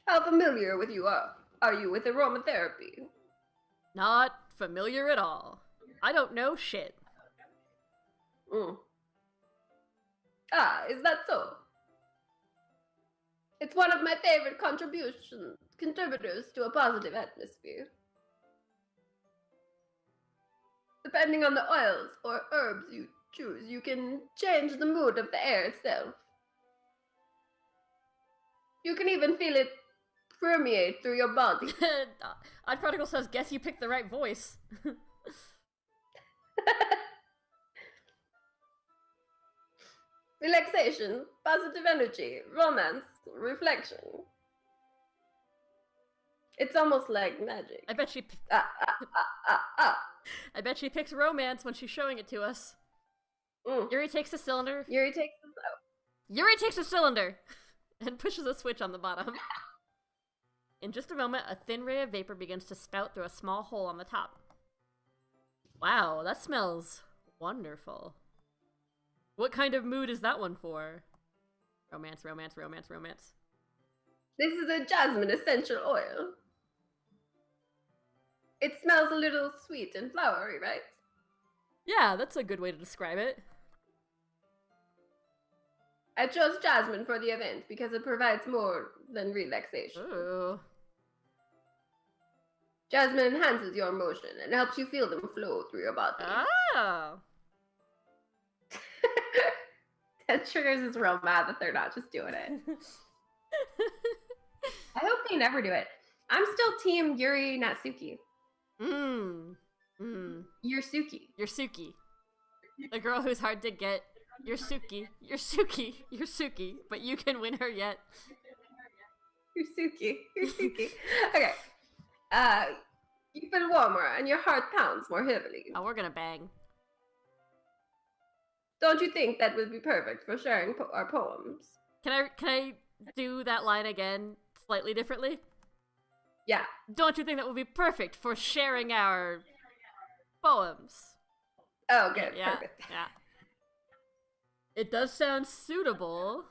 How familiar are you with aromatherapy? Not familiar at all. I don't know shit. Ah, is that so? It's one of my favorite contributors to a positive atmosphere. Depending on the oils or herbs you choose, you can change the mood of the air itself. You can even feel it permeate through your body. Odd Prodigal says, guess you picked the right voice. Relaxation, positive energy, romance, reflection. It's almost like magic. I bet she... I bet she picks romance when she's showing it to us. Yuri takes the cylinder. Yuri takes a cylinder and pushes a switch on the bottom. In just a moment, a thin ray of vapor begins to spout through a small hole on the top. Wow, that smells wonderful. What kind of mood is that one for? Romance, romance, romance, romance. This is a jasmine essential oil. It smells a little sweet and flowery, right? Yeah, that's a good way to describe it. I chose jasmine for the event because it provides more than relaxation. Ooh. Jasmine enhances your emotion and helps you feel them flow through your body. Oh. That triggers is real mad that they're not just doing it. I hope they never do it. I'm still team Yuri Natsuki. You're Suki. The girl who's hard to get. You're Suki, but you can win her yet. You're Suki. Okay. You feel warmer and your heart pounds more heavily. Oh, we're gonna bang. Don't you think that would be perfect for sharing our poems? Can I do that line again slightly differently? Yeah. Don't you think that would be perfect for sharing our poems? Oh, good. Yeah, Perfect. Yeah. It does sound suitable,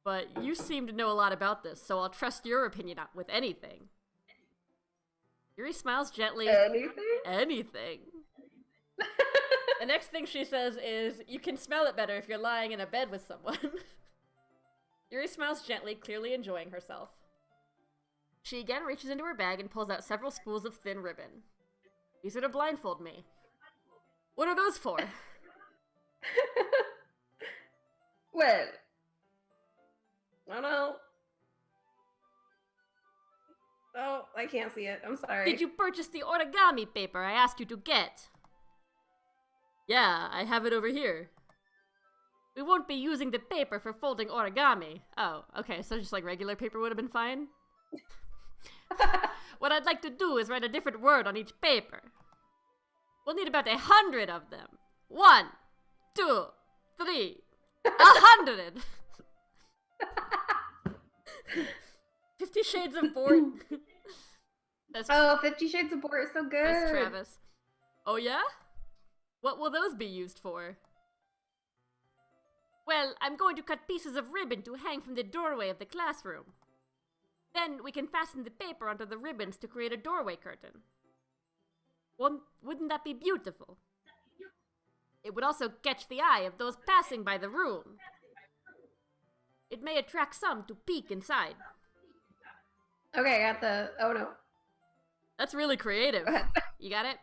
but you seem to know a lot about this, so I'll trust your opinion with anything. Yuri smiles gently. Anything? The next thing she says is, you can smell it better if you're lying in a bed with someone. Yuri smiles gently, clearly enjoying herself. She again reaches into her bag and pulls out several spools of thin ribbon. These are to blindfold me. What are those for? Well, I don't know. Oh, I can't see it. I'm sorry. Did you purchase the origami paper I asked you to get? Yeah, I have it over here. We won't be using the paper for folding origami. Oh, okay, so just like regular paper would have been fine? What I'd like to do is write a different word on each paper. We'll need about 100 of them. 1, 2, 3, 100! 50 Shades of Bored. 50 Shades of Bored is so good. That's Travis. Oh yeah? What will those be used for? Well, I'm going to cut pieces of ribbon to hang from the doorway of the classroom. Then we can fasten the paper onto the ribbons to create a doorway curtain. Wouldn't that be beautiful? It would also catch the eye of those passing by the room. It may attract some to peek inside. Okay, I got the... Oh no. That's really creative. You got it?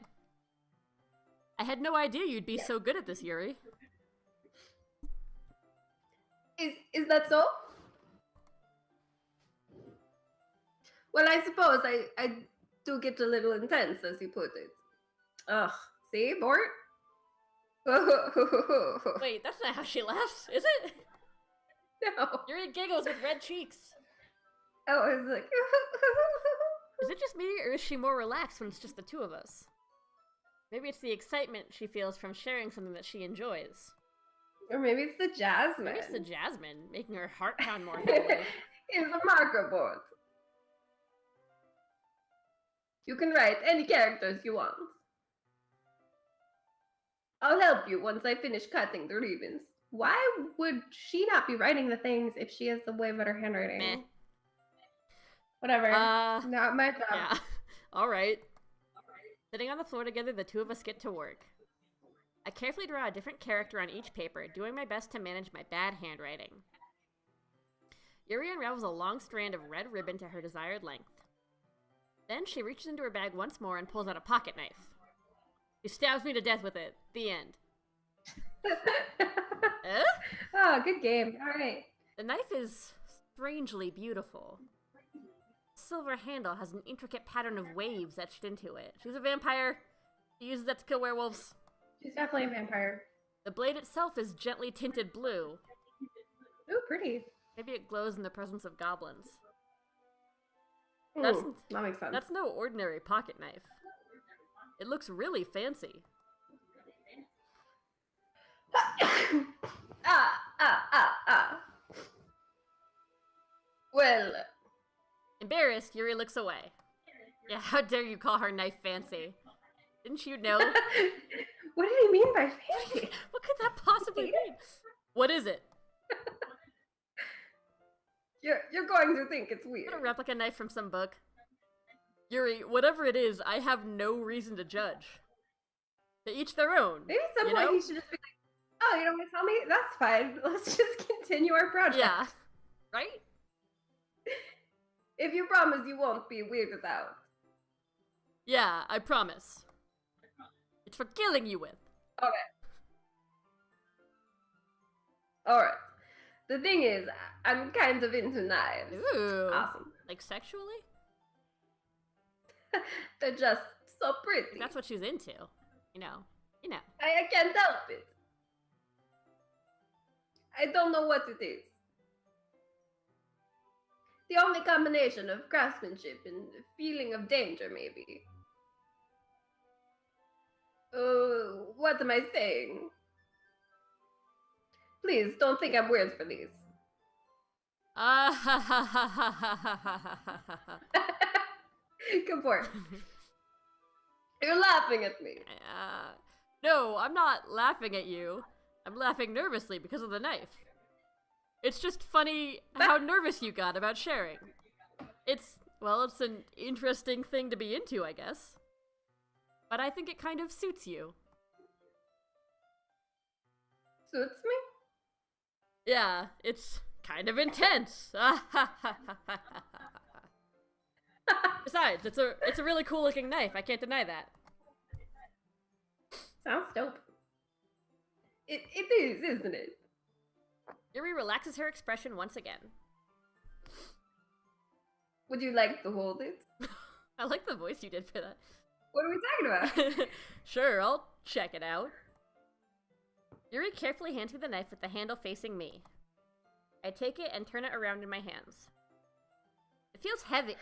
I had no idea you'd be so good at this, Yuri. Is that so? Well, I suppose I do get a little intense, as you put it. Ugh. See, Bort? Wait, that's not how she laughs, is it? No. Yuri giggles with red cheeks. Oh, it's like... Is it just me, or is she more relaxed when it's just the two of us? Maybe it's the excitement she feels from sharing something that she enjoys. Or maybe it's the jasmine. Maybe it's the jasmine, making her heart pound more heavily. It's a marker board. You can write any characters you want. I'll help you once I finish cutting the ribbons. Why would she not be writing the things if she has the way better handwriting? Meh. Whatever. Not my job. Yeah. Alright. Sitting on the floor together, the two of us get to work. I carefully draw a different character on each paper, doing my best to manage my bad handwriting. Yuri unravels a long strand of red ribbon to her desired length. Then she reaches into her bag once more and pulls out a pocket knife. She stabs me to death with it. The end. Oh, good game. All right. The knife is strangely beautiful. The silver handle has an intricate pattern of waves etched into it. She's a vampire. She uses that to kill werewolves. She's definitely a vampire. The blade itself is gently tinted blue. Ooh, pretty. Maybe it glows in the presence of goblins. Ooh, that makes sense. That's no ordinary pocket knife. It looks really fancy. Well. Embarrassed, Yuri looks away. Yeah, how dare you call her knife fancy? Didn't you know? What did he mean by fancy? What could that possibly mean? What is it? You're going to think it's weird. A replica knife from some book. Yuri, whatever it is, I have no reason to judge. To each their own. Maybe at some point he should just be like, oh, you don't want to tell me? That's fine. Let's just continue our project. Yeah. Right? If you promise you won't be weirded out. Yeah, I promise. It's for killing you with. Okay. Alright. The thing is, I'm kind of into knives. Ooh. Awesome. Like sexually? They're just so pretty. That's what she's into. You know. I can't help it. I don't know what it is. The only combination of craftsmanship and feeling of danger, maybe. What am I saying? Please, don't think I'm weird for these. Come for it. You're laughing at me. No, I'm not laughing at you. I'm laughing nervously because of the knife. It's just funny how nervous you got about sharing. It's an interesting thing to be into, I guess. But I think it kind of suits you. Suits me? Yeah, it's kind of intense. Besides, it's a really cool looking knife. I can't deny that. Sounds dope. It is, isn't it? Yuri relaxes her expression once again. Would you like to hold it? I like the voice you did for that. What are we talking about? Sure, I'll check it out. Yuri carefully hands me the knife with the handle facing me. I take it and turn it around in my hands. It feels heavy.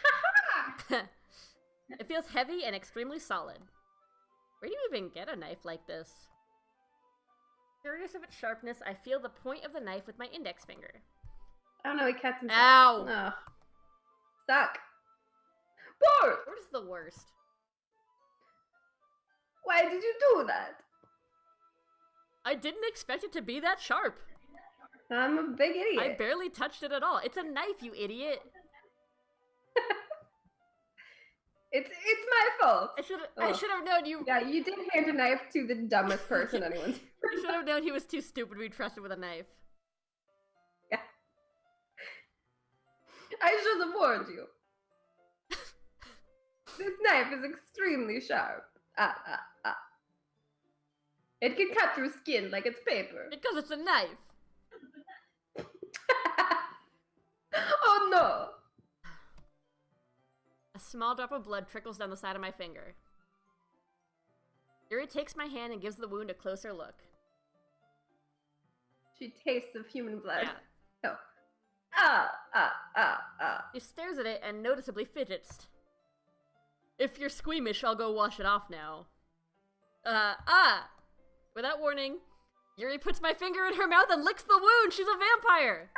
It feels heavy and extremely solid. Where do you even get a knife like this? Curious of its sharpness, I feel the point of the knife with my index finger. I don't know, he cuts himself. Ow! Oh. Suck. Bored! What is the worst? Why did you do that? I didn't expect it to be that sharp. I'm a big idiot. I barely touched it at all. It's a knife, you idiot. It's my fault. I should have known you. Yeah, you did hand a knife to the dumbest person anyone's. You should have known he was too stupid to be trusted with a knife. Yeah. I should have warned you. This knife is extremely sharp. It can cut through skin like it's paper. Because it's a knife. Oh no! A small drop of blood trickles down the side of my finger. Yuri takes my hand and gives the wound a closer look. She tastes of human blood. Yeah. Oh. She stares at it and noticeably fidgets. If you're squeamish, I'll go wash it off now. Without warning, Yuri puts my finger in her mouth and licks the wound! She's a vampire!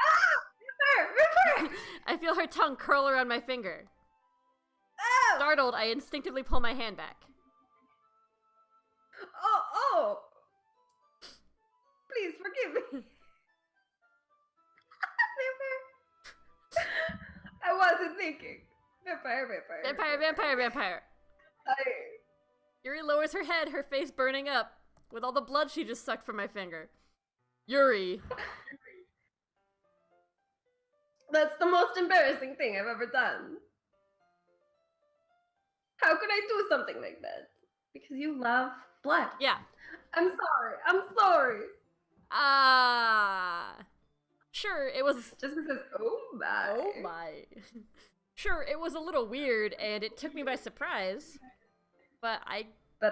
Vampire! I feel her tongue curl around my finger. Oh! Startled, I instinctively pull my hand back. Oh! Please forgive me. Vampire. I wasn't thinking. Vampire. Vampire. Yuri lowers her head, her face burning up, with all the blood she just sucked from my finger. Yuri. That's the most embarrassing thing I've ever done. How could I do something like that? Because you love blood. Yeah. I'm sorry. Sure, it was... Just because, oh my. Sure, it was a little weird, and it took me by surprise. But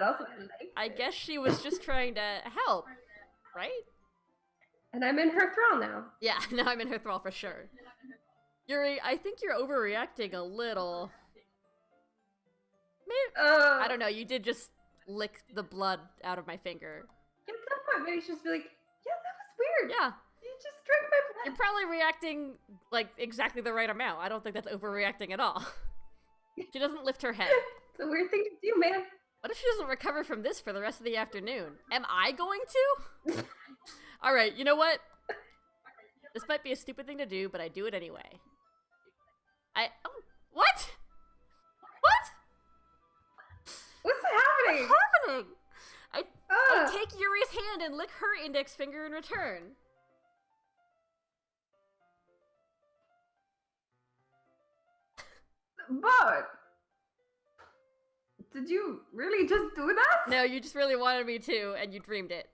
also, I guess she was just trying to help, right? And I'm in her thrall now. Yeah, now I'm in her thrall for sure. Yuri, I think you're overreacting a little. Maybe, I don't know, you did just lick the blood out of my finger. At some point, maybe she'll just be like, yeah, that was weird. Yeah. You just drank my blood. You're probably reacting, like, exactly the right amount. I don't think that's overreacting at all. She doesn't lift her head. It's a weird thing to do, man. What if she doesn't recover from this for the rest of the afternoon? Am I going to? Alright, you know what? This might be a stupid thing to do, but I do it anyway. What? What? What's happening? What's happening? I take Yuri's hand and lick her index finger in return. But did you really just do that? No, you just really wanted me to, and you dreamed it.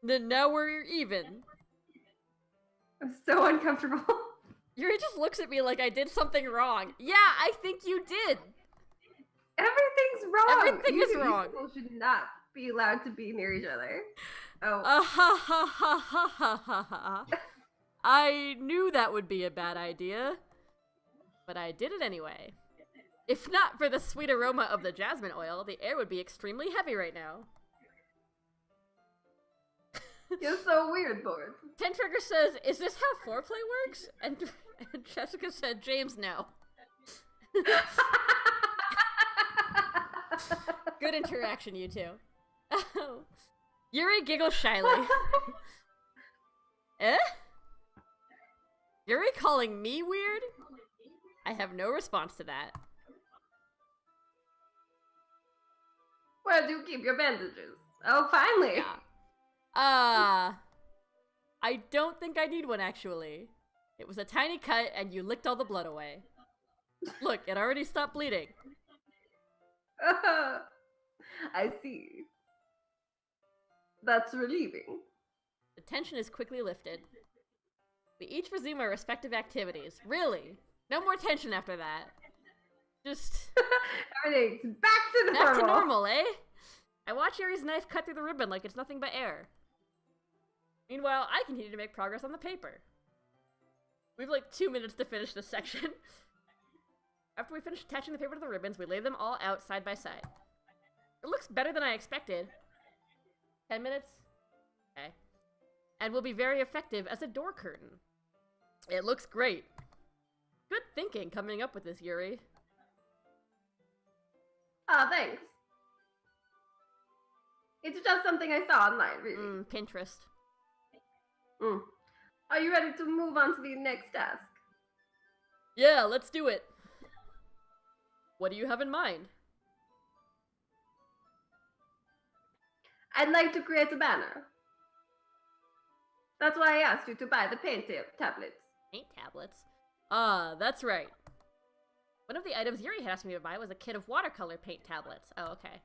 Then now we're even. I'm so uncomfortable. Yuri just looks at me like I did something wrong. Yeah, I think you did. Everything's wrong. Everything is wrong. People should not be allowed to be near each other. Oh. Ha ha ha ha ha ha ha. I knew that would be a bad idea, but I did it anyway. If not for the sweet aroma of the jasmine oil, the air would be extremely heavy right now. You're so weird, Boris. Tentrigger says, "Is this how foreplay works?" And Jessica said, "James, no." Good interaction, you two. Yuri giggles shyly. Eh? Yuri calling me weird? I have no response to that. Where do you keep your bandages? Oh, finally! Yeah. I don't think I need one, actually. It was a tiny cut, and you licked all the blood away. Look, it already stopped bleeding. I see. That's relieving. The tension is quickly lifted. We each resume our respective activities. Really? No more tension after that. Just... Everything's back to normal. Back to normal, eh? I watch Yuri's knife cut through the ribbon like it's nothing but air. Meanwhile, I continue to make progress on the paper. We have like 2 minutes to finish this section. After we finish attaching the paper to the ribbons, we lay them all out side by side. It looks better than I expected. 10 minutes? Okay. And will be very effective as a door curtain. It looks great. Good thinking coming up with this, Yuri. Oh, thanks. It's just something I saw online, really. Pinterest. Are you ready to move on to the next task? Yeah, let's do it. What do you have in mind? I'd like to create a banner. That's why I asked you to buy the paint tablets. Paint tablets? Ah, that's right. One of the items Yuri had asked me to buy was a kit of watercolor paint tablets. Oh, okay.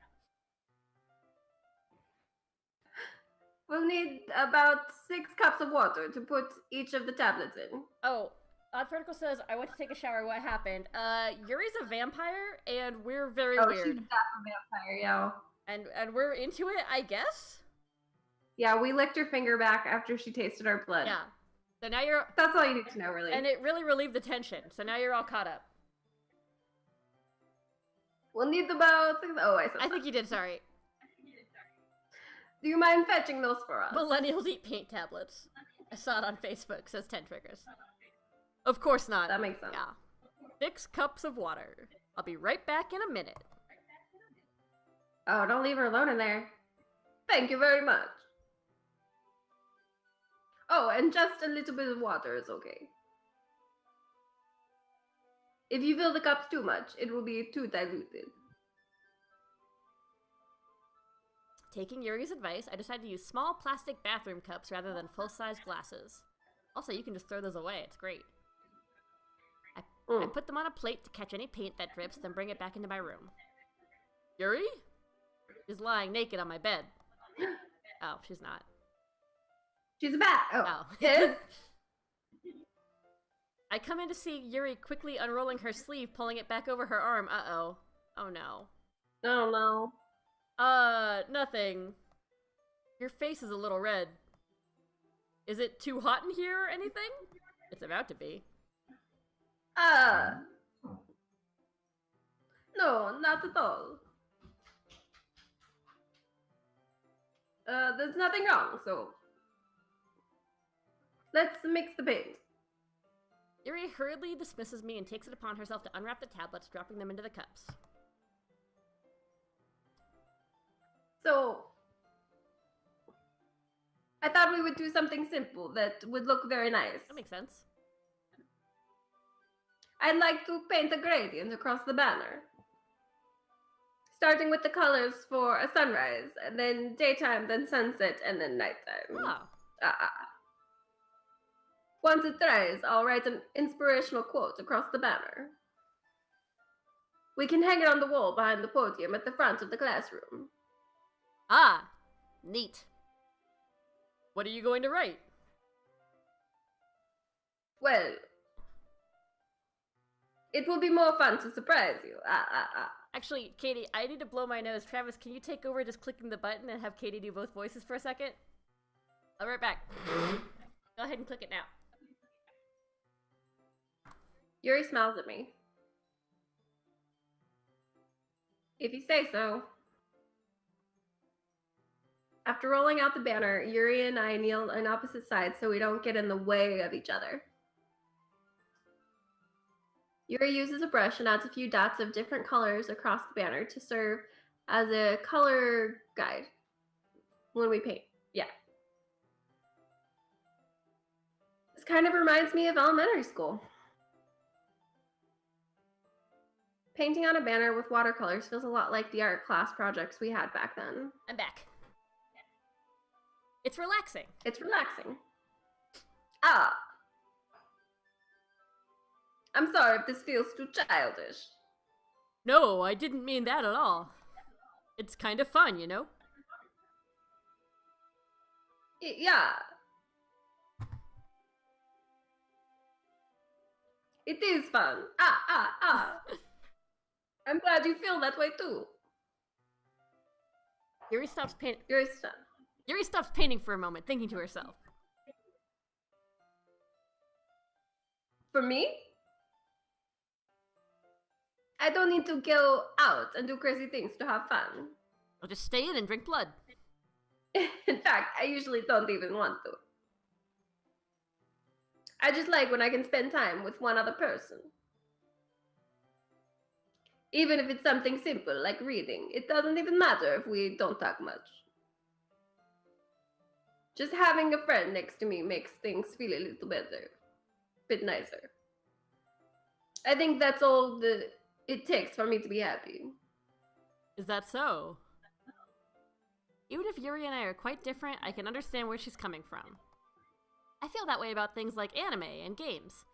We'll need about 6 cups of water to put each of the tablets in. Oh, Odd Particle says, I went to take a shower. What happened? Yuri's a vampire, and we're very weird. Oh, she's a vampire, yo. And we're into it, I guess? Yeah, we licked her finger back after she tasted our blood. Yeah. So now you're... That's all you need to know, really. And it really relieved the tension, so now you're all caught up. We'll need about... Oh, I think you did, sorry. Do you mind fetching those for us? Millennials eat paint tablets. I saw it on Facebook, says Tentriggers. Of course not. That makes sense. Yeah. 6 cups of water. I'll be right back in a minute. Oh, don't leave her alone in there. Thank you very much. Oh, and just a little bit of water is okay. If you fill the cups too much, it will be too diluted. Taking Yuri's advice, I decided to use small plastic bathroom cups rather than full-size glasses. Also, you can just throw those away. It's great. I put them on a plate to catch any paint that drips, then bring it back into my room. Yuri is lying naked on my bed. Oh, she's not. She's a bat. Oh. Yes. I come in to see Yuri quickly unrolling her sleeve, pulling it back over her arm. Uh-oh. Oh, no. Oh, no. Nothing. Your face is a little red. Is it too hot in here or anything? It's about to be. No, not at all. There's nothing wrong, so let's mix the paint. Yuri hurriedly dismisses me and takes it upon herself to unwrap the tablets, dropping them into the cups. So, I thought we would do something simple that would look very nice. That makes sense. I'd like to paint a gradient across the banner. Starting with the colors for a sunrise, and then daytime, then sunset, and then nighttime. Oh. Once it dries, I'll write an inspirational quote across the banner. We can hang it on the wall behind the podium at the front of the classroom. Ah, neat. What are you going to write? Well, it will be more fun to surprise you. Actually, Katie, I need to blow my nose. Travis, can you take over just clicking the button and have Katie do both voices for a second? I'll be right back. Go ahead and click it now. Yuri smiles at me. If you say so. After rolling out the banner, Yuri and I kneel on opposite sides so we don't get in the way of each other. Yuri uses a brush and adds a few dots of different colors across the banner to serve as a color guide when we paint. Yeah. This kind of reminds me of elementary school. Painting on a banner with watercolors feels a lot like the art class projects we had back then. I'm back. It's relaxing. It's relaxing. I'm sorry if this feels too childish. No, I didn't mean that at all. It's kind of fun, you know? Yeah. It is fun. I'm glad you feel that way too. Yuri stops painting. Yuri stops painting for a moment, thinking to herself. For me? I don't need to go out and do crazy things to have fun. I'll just stay in and drink blood. In fact, I usually don't even want to. I just like when I can spend time with one other person. Even if it's something simple like reading, it doesn't even matter if we don't talk much. Just having a friend next to me makes things feel a little better. Bit nicer. I think that's all it takes for me to be happy. Is that so? Even if Yuri and I are quite different, I can understand where she's coming from. I feel that way about things like anime and games,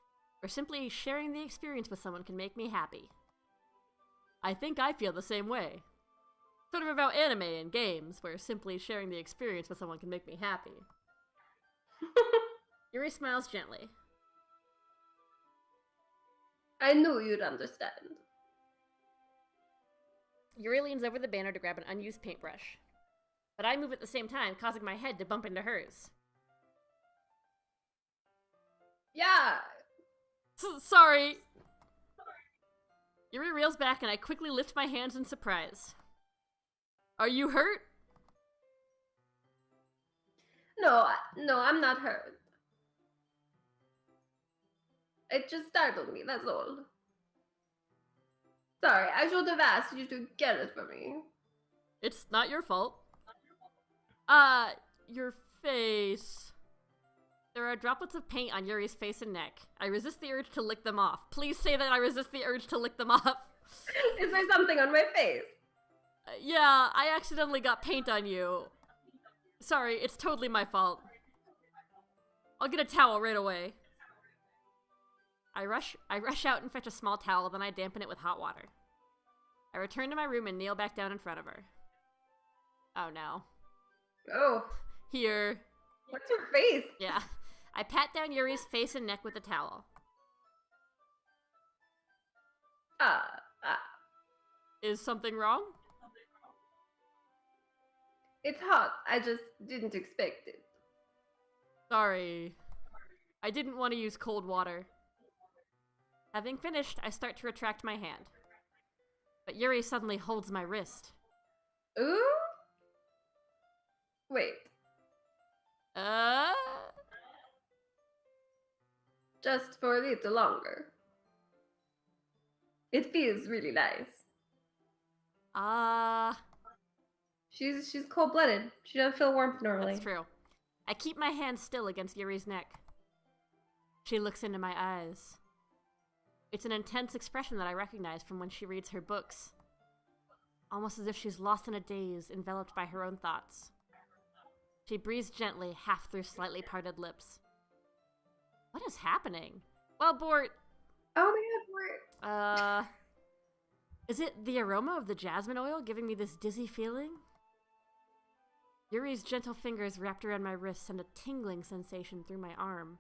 where simply sharing the experience with someone can make me happy. I think I feel the same way. Sort of about anime and games, where simply sharing the experience with someone can make me happy. Yuri smiles gently. I knew you'd understand. Yuri leans over the banner to grab an unused paintbrush. But I move at the same time, causing my head to bump into hers. Yeah! Sorry! Yuri reels back and I quickly lift my hands in surprise. Are you hurt? No, I'm not hurt. It just startled me, that's all. Sorry, I should have asked you to get it for me. It's not your fault. Your face. There are droplets of paint on Yuri's face and neck. I resist the urge to lick them off. Please say that I resist the urge to lick them off. Is there something on my face? Yeah, I accidentally got paint on you. Sorry, it's totally my fault. I'll get a towel right away. I rush out and fetch a small towel, then I dampen it with hot water. I return to my room and kneel back down in front of her. Oh no. Oh. Here. What's your face? Yeah. I pat down Yuri's face and neck with the towel. Is something wrong? It's hot. I just didn't expect it. Sorry. I didn't want to use cold water. Having finished, I start to retract my hand. But Yuri suddenly holds my wrist. Ooh? Wait. Just for a little longer. It feels really nice. She's cold-blooded. She doesn't feel warmth normally. That's true. I keep my hand still against Yuri's neck. She looks into my eyes. It's an intense expression that I recognize from when she reads her books. Almost as if she's lost in a daze, enveloped by her own thoughts. She breathes gently, half through slightly parted lips. What is happening? Well, Bort... Oh my god, Bort. Is it the aroma of the jasmine oil giving me this dizzy feeling? Yuri's gentle fingers wrapped around my wrist send a tingling sensation through my arm.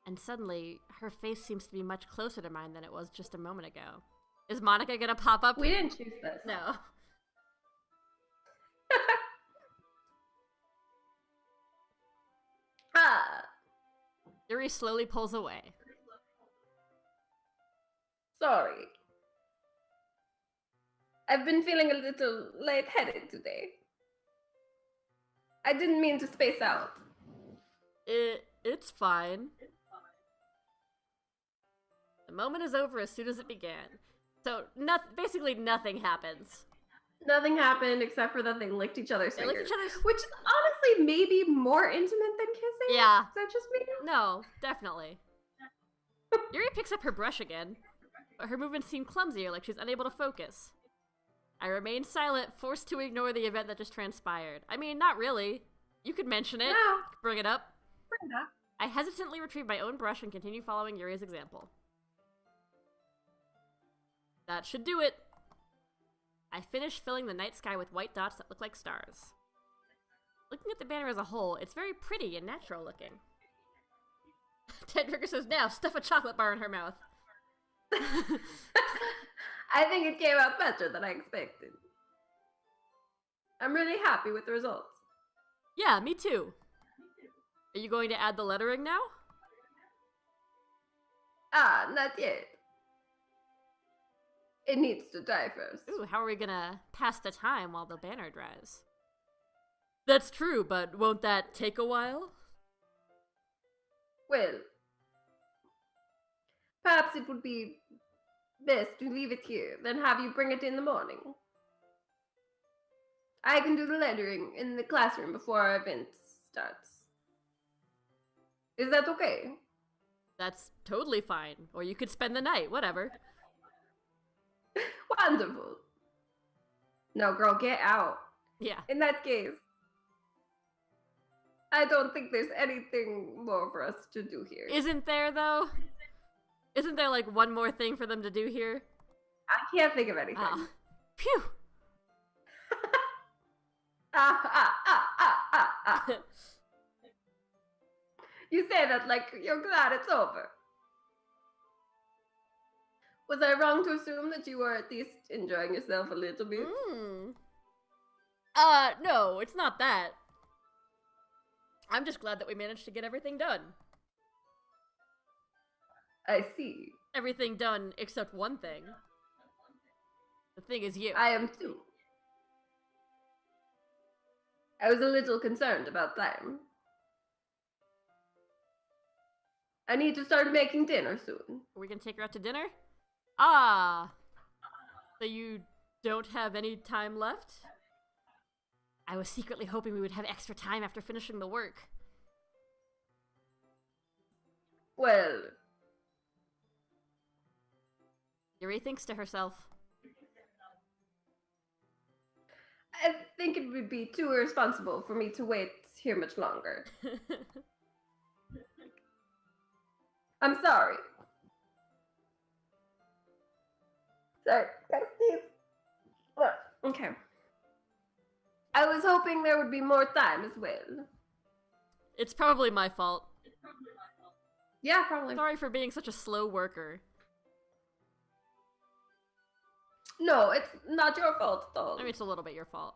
And suddenly, her face seems to be much closer to mine than it was just a moment ago. Is Monica gonna pop up? We didn't choose this. No. Yuri slowly pulls away. Sorry. I've been feeling a little lightheaded today. I didn't mean to space out. It's fine. The moment is over as soon as it began. So, basically nothing happens. Nothing happened except for that they licked each other's fingers. Licked each other's... Which is honestly maybe more intimate than kissing. Yeah. Is that just me? No, definitely. Yuri picks up her brush again, but her movements seem clumsier, like she's unable to focus. I remain silent, forced to ignore the event that just transpired. I mean, not really. You could mention it. No. Bring it up. Bring it up. I hesitantly retrieve my own brush and continue following Yuri's example. That should do it. I finish filling the night sky with white dots that look like stars. Looking at the banner as a whole, it's very pretty and natural looking. Ted Trigger says, now, stuff a chocolate bar in her mouth. I think it came out better than I expected. I'm really happy with the results. Yeah, me too. Are you going to add the lettering now? Not yet. It needs to dry first. Ooh, how are we gonna pass the time while the banner dries? That's true, but won't that take a while? Well, perhaps it would be best to leave it here, then have you bring it in the morning. I can do the lettering in the classroom before our event starts. Is that okay? That's totally fine. Or you could spend the night, whatever. Wonderful. No, girl, get out. Yeah. In that case, I don't think there's anything more for us to do here. Isn't there, though? Isn't there, like, one more thing for them to do here? I can't think of anything. Phew! You say that like you're glad it's over. Was I wrong to assume that you were at least enjoying yourself a little bit? No, it's not that. I'm just glad that we managed to get everything done. I see. Everything done except one thing. The thing is you. I am too. I was a little concerned about time. I need to start making dinner soon. Are we gonna take her out to dinner? So you don't have any time left? I was secretly hoping we would have extra time after finishing the work. Well, Yuri thinks to herself. I think it would be too irresponsible for me to wait here much longer. I'm sorry. Sorry, guys, please. Okay. I was hoping there would be more time as well. It's probably my fault. Yeah, probably. Sorry for being such a slow worker. No, it's not your fault at all. I mean, it's a little bit your fault.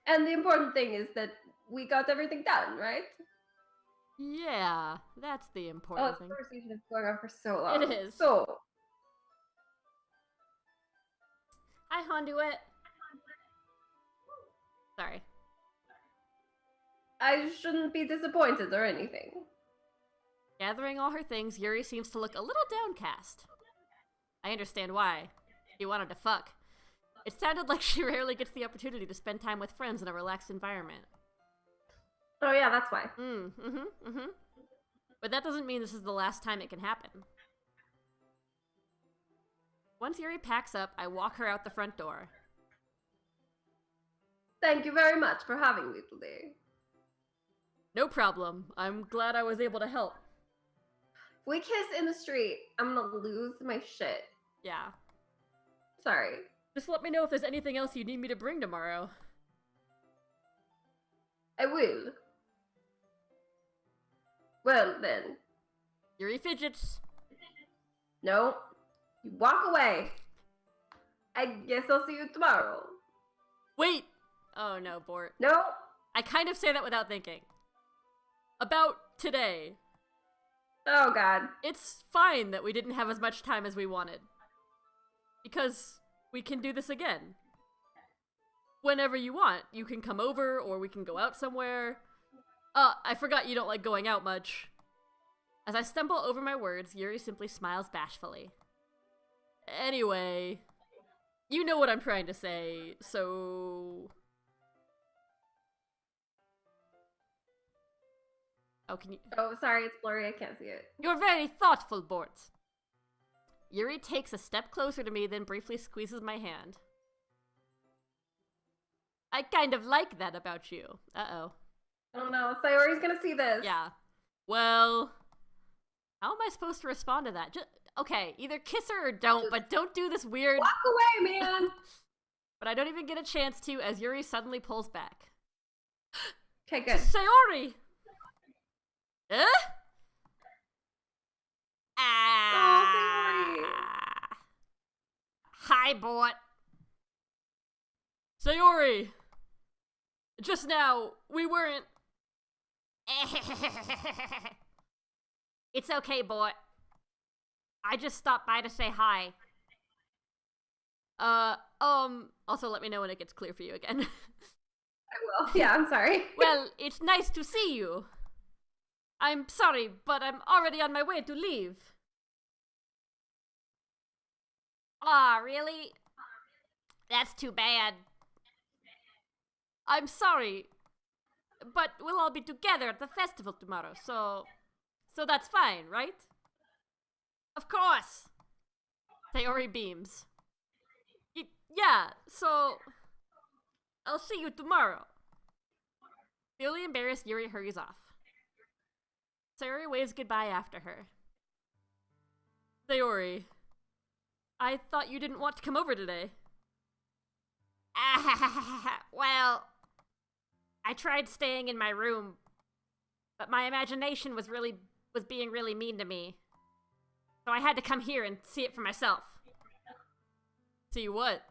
And the important thing is that we got everything done, right? Yeah, that's the important thing. This conversation is going on for so long. It is. So. Hi, Honduit. Sorry. I shouldn't be disappointed or anything. Gathering all her things, Yuri seems to look a little downcast. I understand why. She wanted to fuck. It sounded like she rarely gets the opportunity to spend time with friends in a relaxed environment. Oh yeah, that's why. But that doesn't mean this is the last time it can happen. Once Yuri packs up, I walk her out the front door. Thank you very much for having me today. No problem. I'm glad I was able to help. If we kiss in the street, I'm gonna lose my shit. Yeah. Sorry. Just let me know if there's anything else you need me to bring tomorrow. I will. Well, then. Yuri fidgets. No. You walk away. I guess I'll see you tomorrow. Wait! Oh no, Bort. No? I kind of say that without thinking. About today. Oh god. It's fine that we didn't have as much time as we wanted. Because we can do this again. Whenever you want. You can come over, or we can go out somewhere. I forgot you don't like going out much. As I stumble over my words, Yuri simply smiles bashfully. Anyway, you know what I'm trying to say, so... Oh, can you... Oh, sorry, it's blurry, I can't see it. You're very thoughtful, Bort. Yuri takes a step closer to me, then briefly squeezes my hand. I kind of like that about you. Uh-oh. Oh no, Sayori's gonna see this. Yeah. Well, how am I supposed to respond to that? Okay, either kiss her or don't, but don't do this weird... Walk away, man! But I don't even get a chance to as Yuri suddenly pulls back. Okay, good. Sayori! Huh? Oh, Sayori! Hi, Bort. Sayori! Just now, we weren't... It's okay, Bort. I just stopped by to say hi. Also let me know when it gets clear for you again. I will. Yeah, I'm sorry. Well, it's nice to see you. I'm sorry, but I'm already on my way to leave. Aw, really? That's too bad. I'm sorry, but we'll all be together at the festival tomorrow, so that's fine, right? Of course! Sayori beams. Yeah, so I'll see you tomorrow. Feeling embarrassed, Yuri hurries off. Sayori waves goodbye after her. Sayori, I thought you didn't want to come over today. Well, I tried staying in my room, but my imagination was being really mean to me. So I had to come here and see it for myself. See what?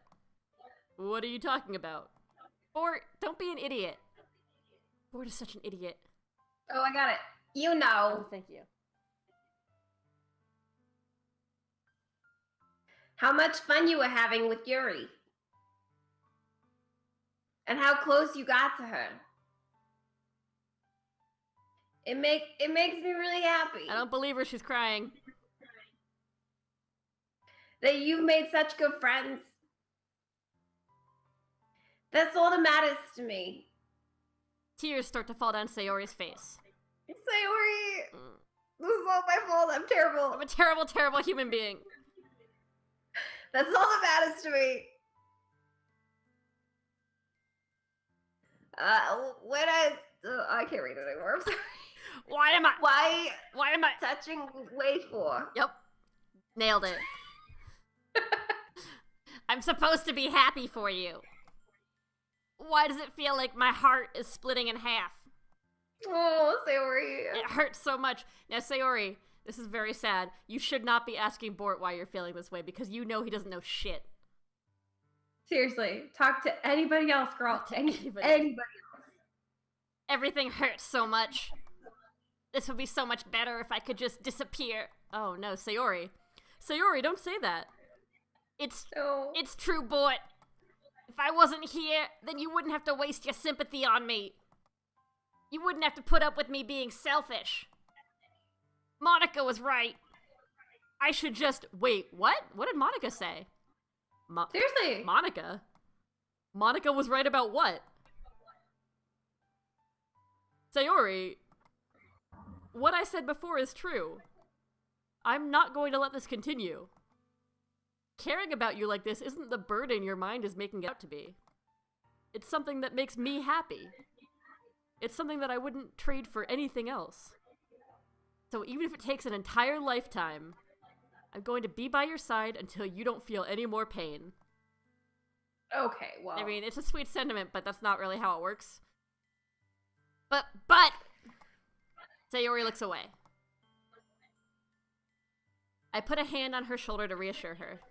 What are you talking about? Bort, don't be an idiot. Bort is such an idiot. Oh, I got it. You know. Oh, thank you. How much fun you were having with Yuri. And how close you got to her. It makes me really happy. I don't believe her, she's crying. That you've made such good friends. That's all that matters to me. Tears start to fall down Sayori's face. Sayori, this is all my fault. I'm terrible. I'm a terrible, terrible human being. That's all that matters to me. I can't read it anymore. I'm sorry. Why am I touching way for? Yep. Nailed it. I'm supposed to be happy for you. Why does it feel like my heart is splitting in half? Oh, Sayori. It hurts so much. Now, Sayori, this is very sad. You should not be asking Bort why you're feeling this way, because you know he doesn't know shit. Seriously, talk to anybody else, girl. Anybody else. Everything hurts so much. This would be so much better if I could just disappear. Oh no, Sayori. Sayori, don't say that. It's true, Bort. If I wasn't here, then you wouldn't have to waste your sympathy on me. You wouldn't have to put up with me being selfish. Monica was right. I should just... Wait, what? What did Monica say? Seriously? Monica? Monica was right about what? Sayori, what I said before is true. I'm not going to let this continue. Caring about you like this isn't the burden your mind is making it out to be. It's something that makes me happy. It's something that I wouldn't trade for anything else. So even if it takes an entire lifetime, I'm going to be by your side until you don't feel any more pain. Okay, well... I mean, it's a sweet sentiment, but that's not really how it works. But... Sayori looks away. I put a hand on her shoulder to reassure her.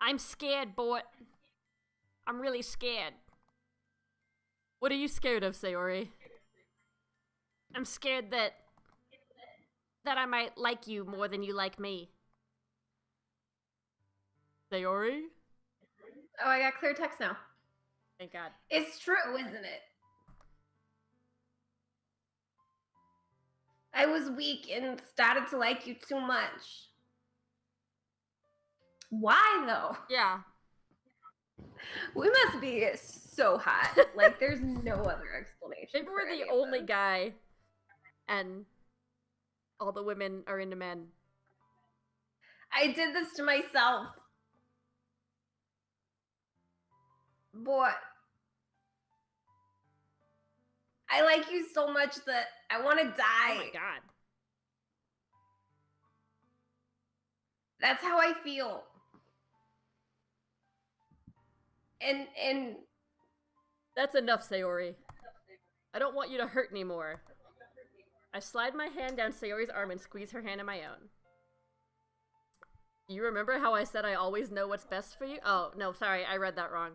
I'm scared, Bort. I'm really scared. What are you scared of, Sayori? I'm scared that I might like you more than you like me. Sayori? Oh, I got clear text now. Thank God. It's true, isn't it? I was weak and started to like you too much. Why, though? Yeah. We must be so hot. Like, there's no other explanation. Maybe we're the only guy, and all the women are into men. I did this to myself. Boy. I like you so much that I want to die. Oh my God. That's how I feel. And that's enough, Sayori. I don't want you to hurt anymore. I slide my hand down Sayori's arm and squeeze her hand in my own. Do you remember how I said I always know what's best for you? Oh, no, sorry, I read that wrong.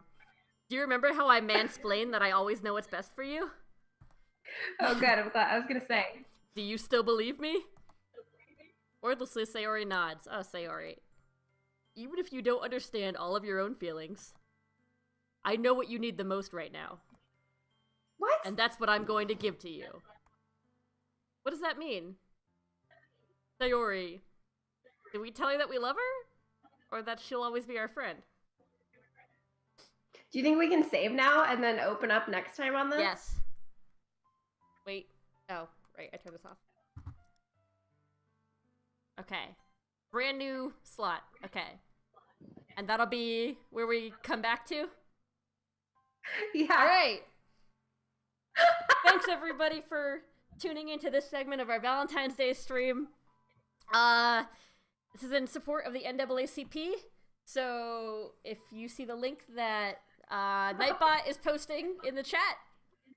Do you remember how I mansplained that I always know what's best for you? Oh, good, I'm glad. I was gonna say. Do you still believe me? Wordlessly, Sayori nods. Oh, Sayori. Even if you don't understand all of your own feelings, I know what you need the most right now. What? And that's what I'm going to give to you. What does that mean? Sayori, did we tell her that we love her? Or that she'll always be our friend? Do you think we can save now and then open up next time on this? Yes. Wait. Oh, right, I turned this off. Okay. Brand new slot. Okay. And that'll be where we come back to? Yeah. All right. Thanks, everybody, for tuning into this segment of our Valentine's Day stream. This is in support of the NAACP. So if you see the link that Nightbot is posting in the chat,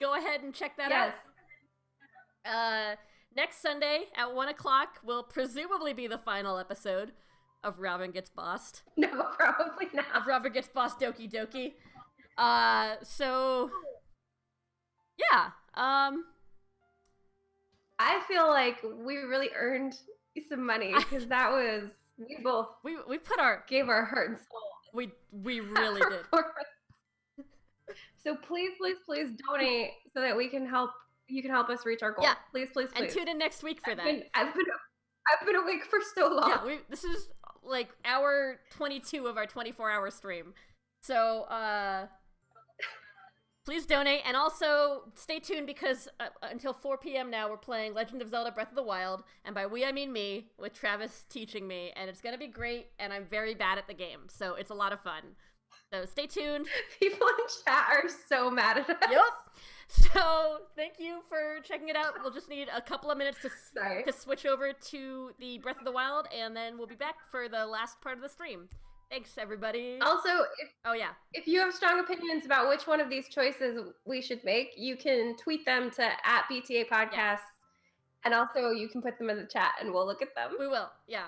go ahead and check that out. Next Sunday at 1 o'clock will presumably be the final episode of Robin Gets Bossed. No, probably not. Of Robin Gets Bossed Doki Doki. So yeah. I feel like we really earned some money because that was we both we gave our heart and soul. We really did. So please donate so that we can help. You can help us reach our goal. Yeah. Please. And tune in next week for that. I've been awake for so long. Yeah, this is like hour 22 of our 24-hour stream. So Please donate, and also stay tuned because until 4 p.m. now we're playing Legend of Zelda Breath of the Wild, and by we I mean me, with Travis teaching me, and it's gonna be great, and I'm very bad at the game, so it's a lot of fun. So stay tuned. People in chat are so mad at us. Yep. So thank you for checking it out. We'll just need a couple of minutes to switch over to the Breath of the Wild, and then we'll be back for the last part of the stream. Thanks, everybody. Also, if you have strong opinions about which one of these choices we should make, you can tweet them to @BTAPodcasts, and also you can put them in the chat, and we'll look at them. We will, yeah.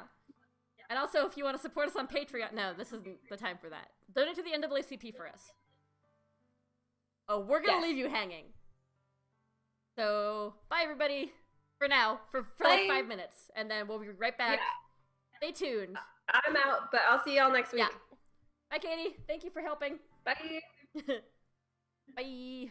And also, if you want to support us on Patreon, no, this isn't the time for that. Donate to the NAACP for us. Oh, we're gonna leave you hanging. So, bye, everybody. For now, for like 5 minutes, and then we'll be right back. Yeah. Stay tuned. I'm out, but I'll see y'all next week. Yeah. Bye, Katie. Thank you for helping. Bye. Bye.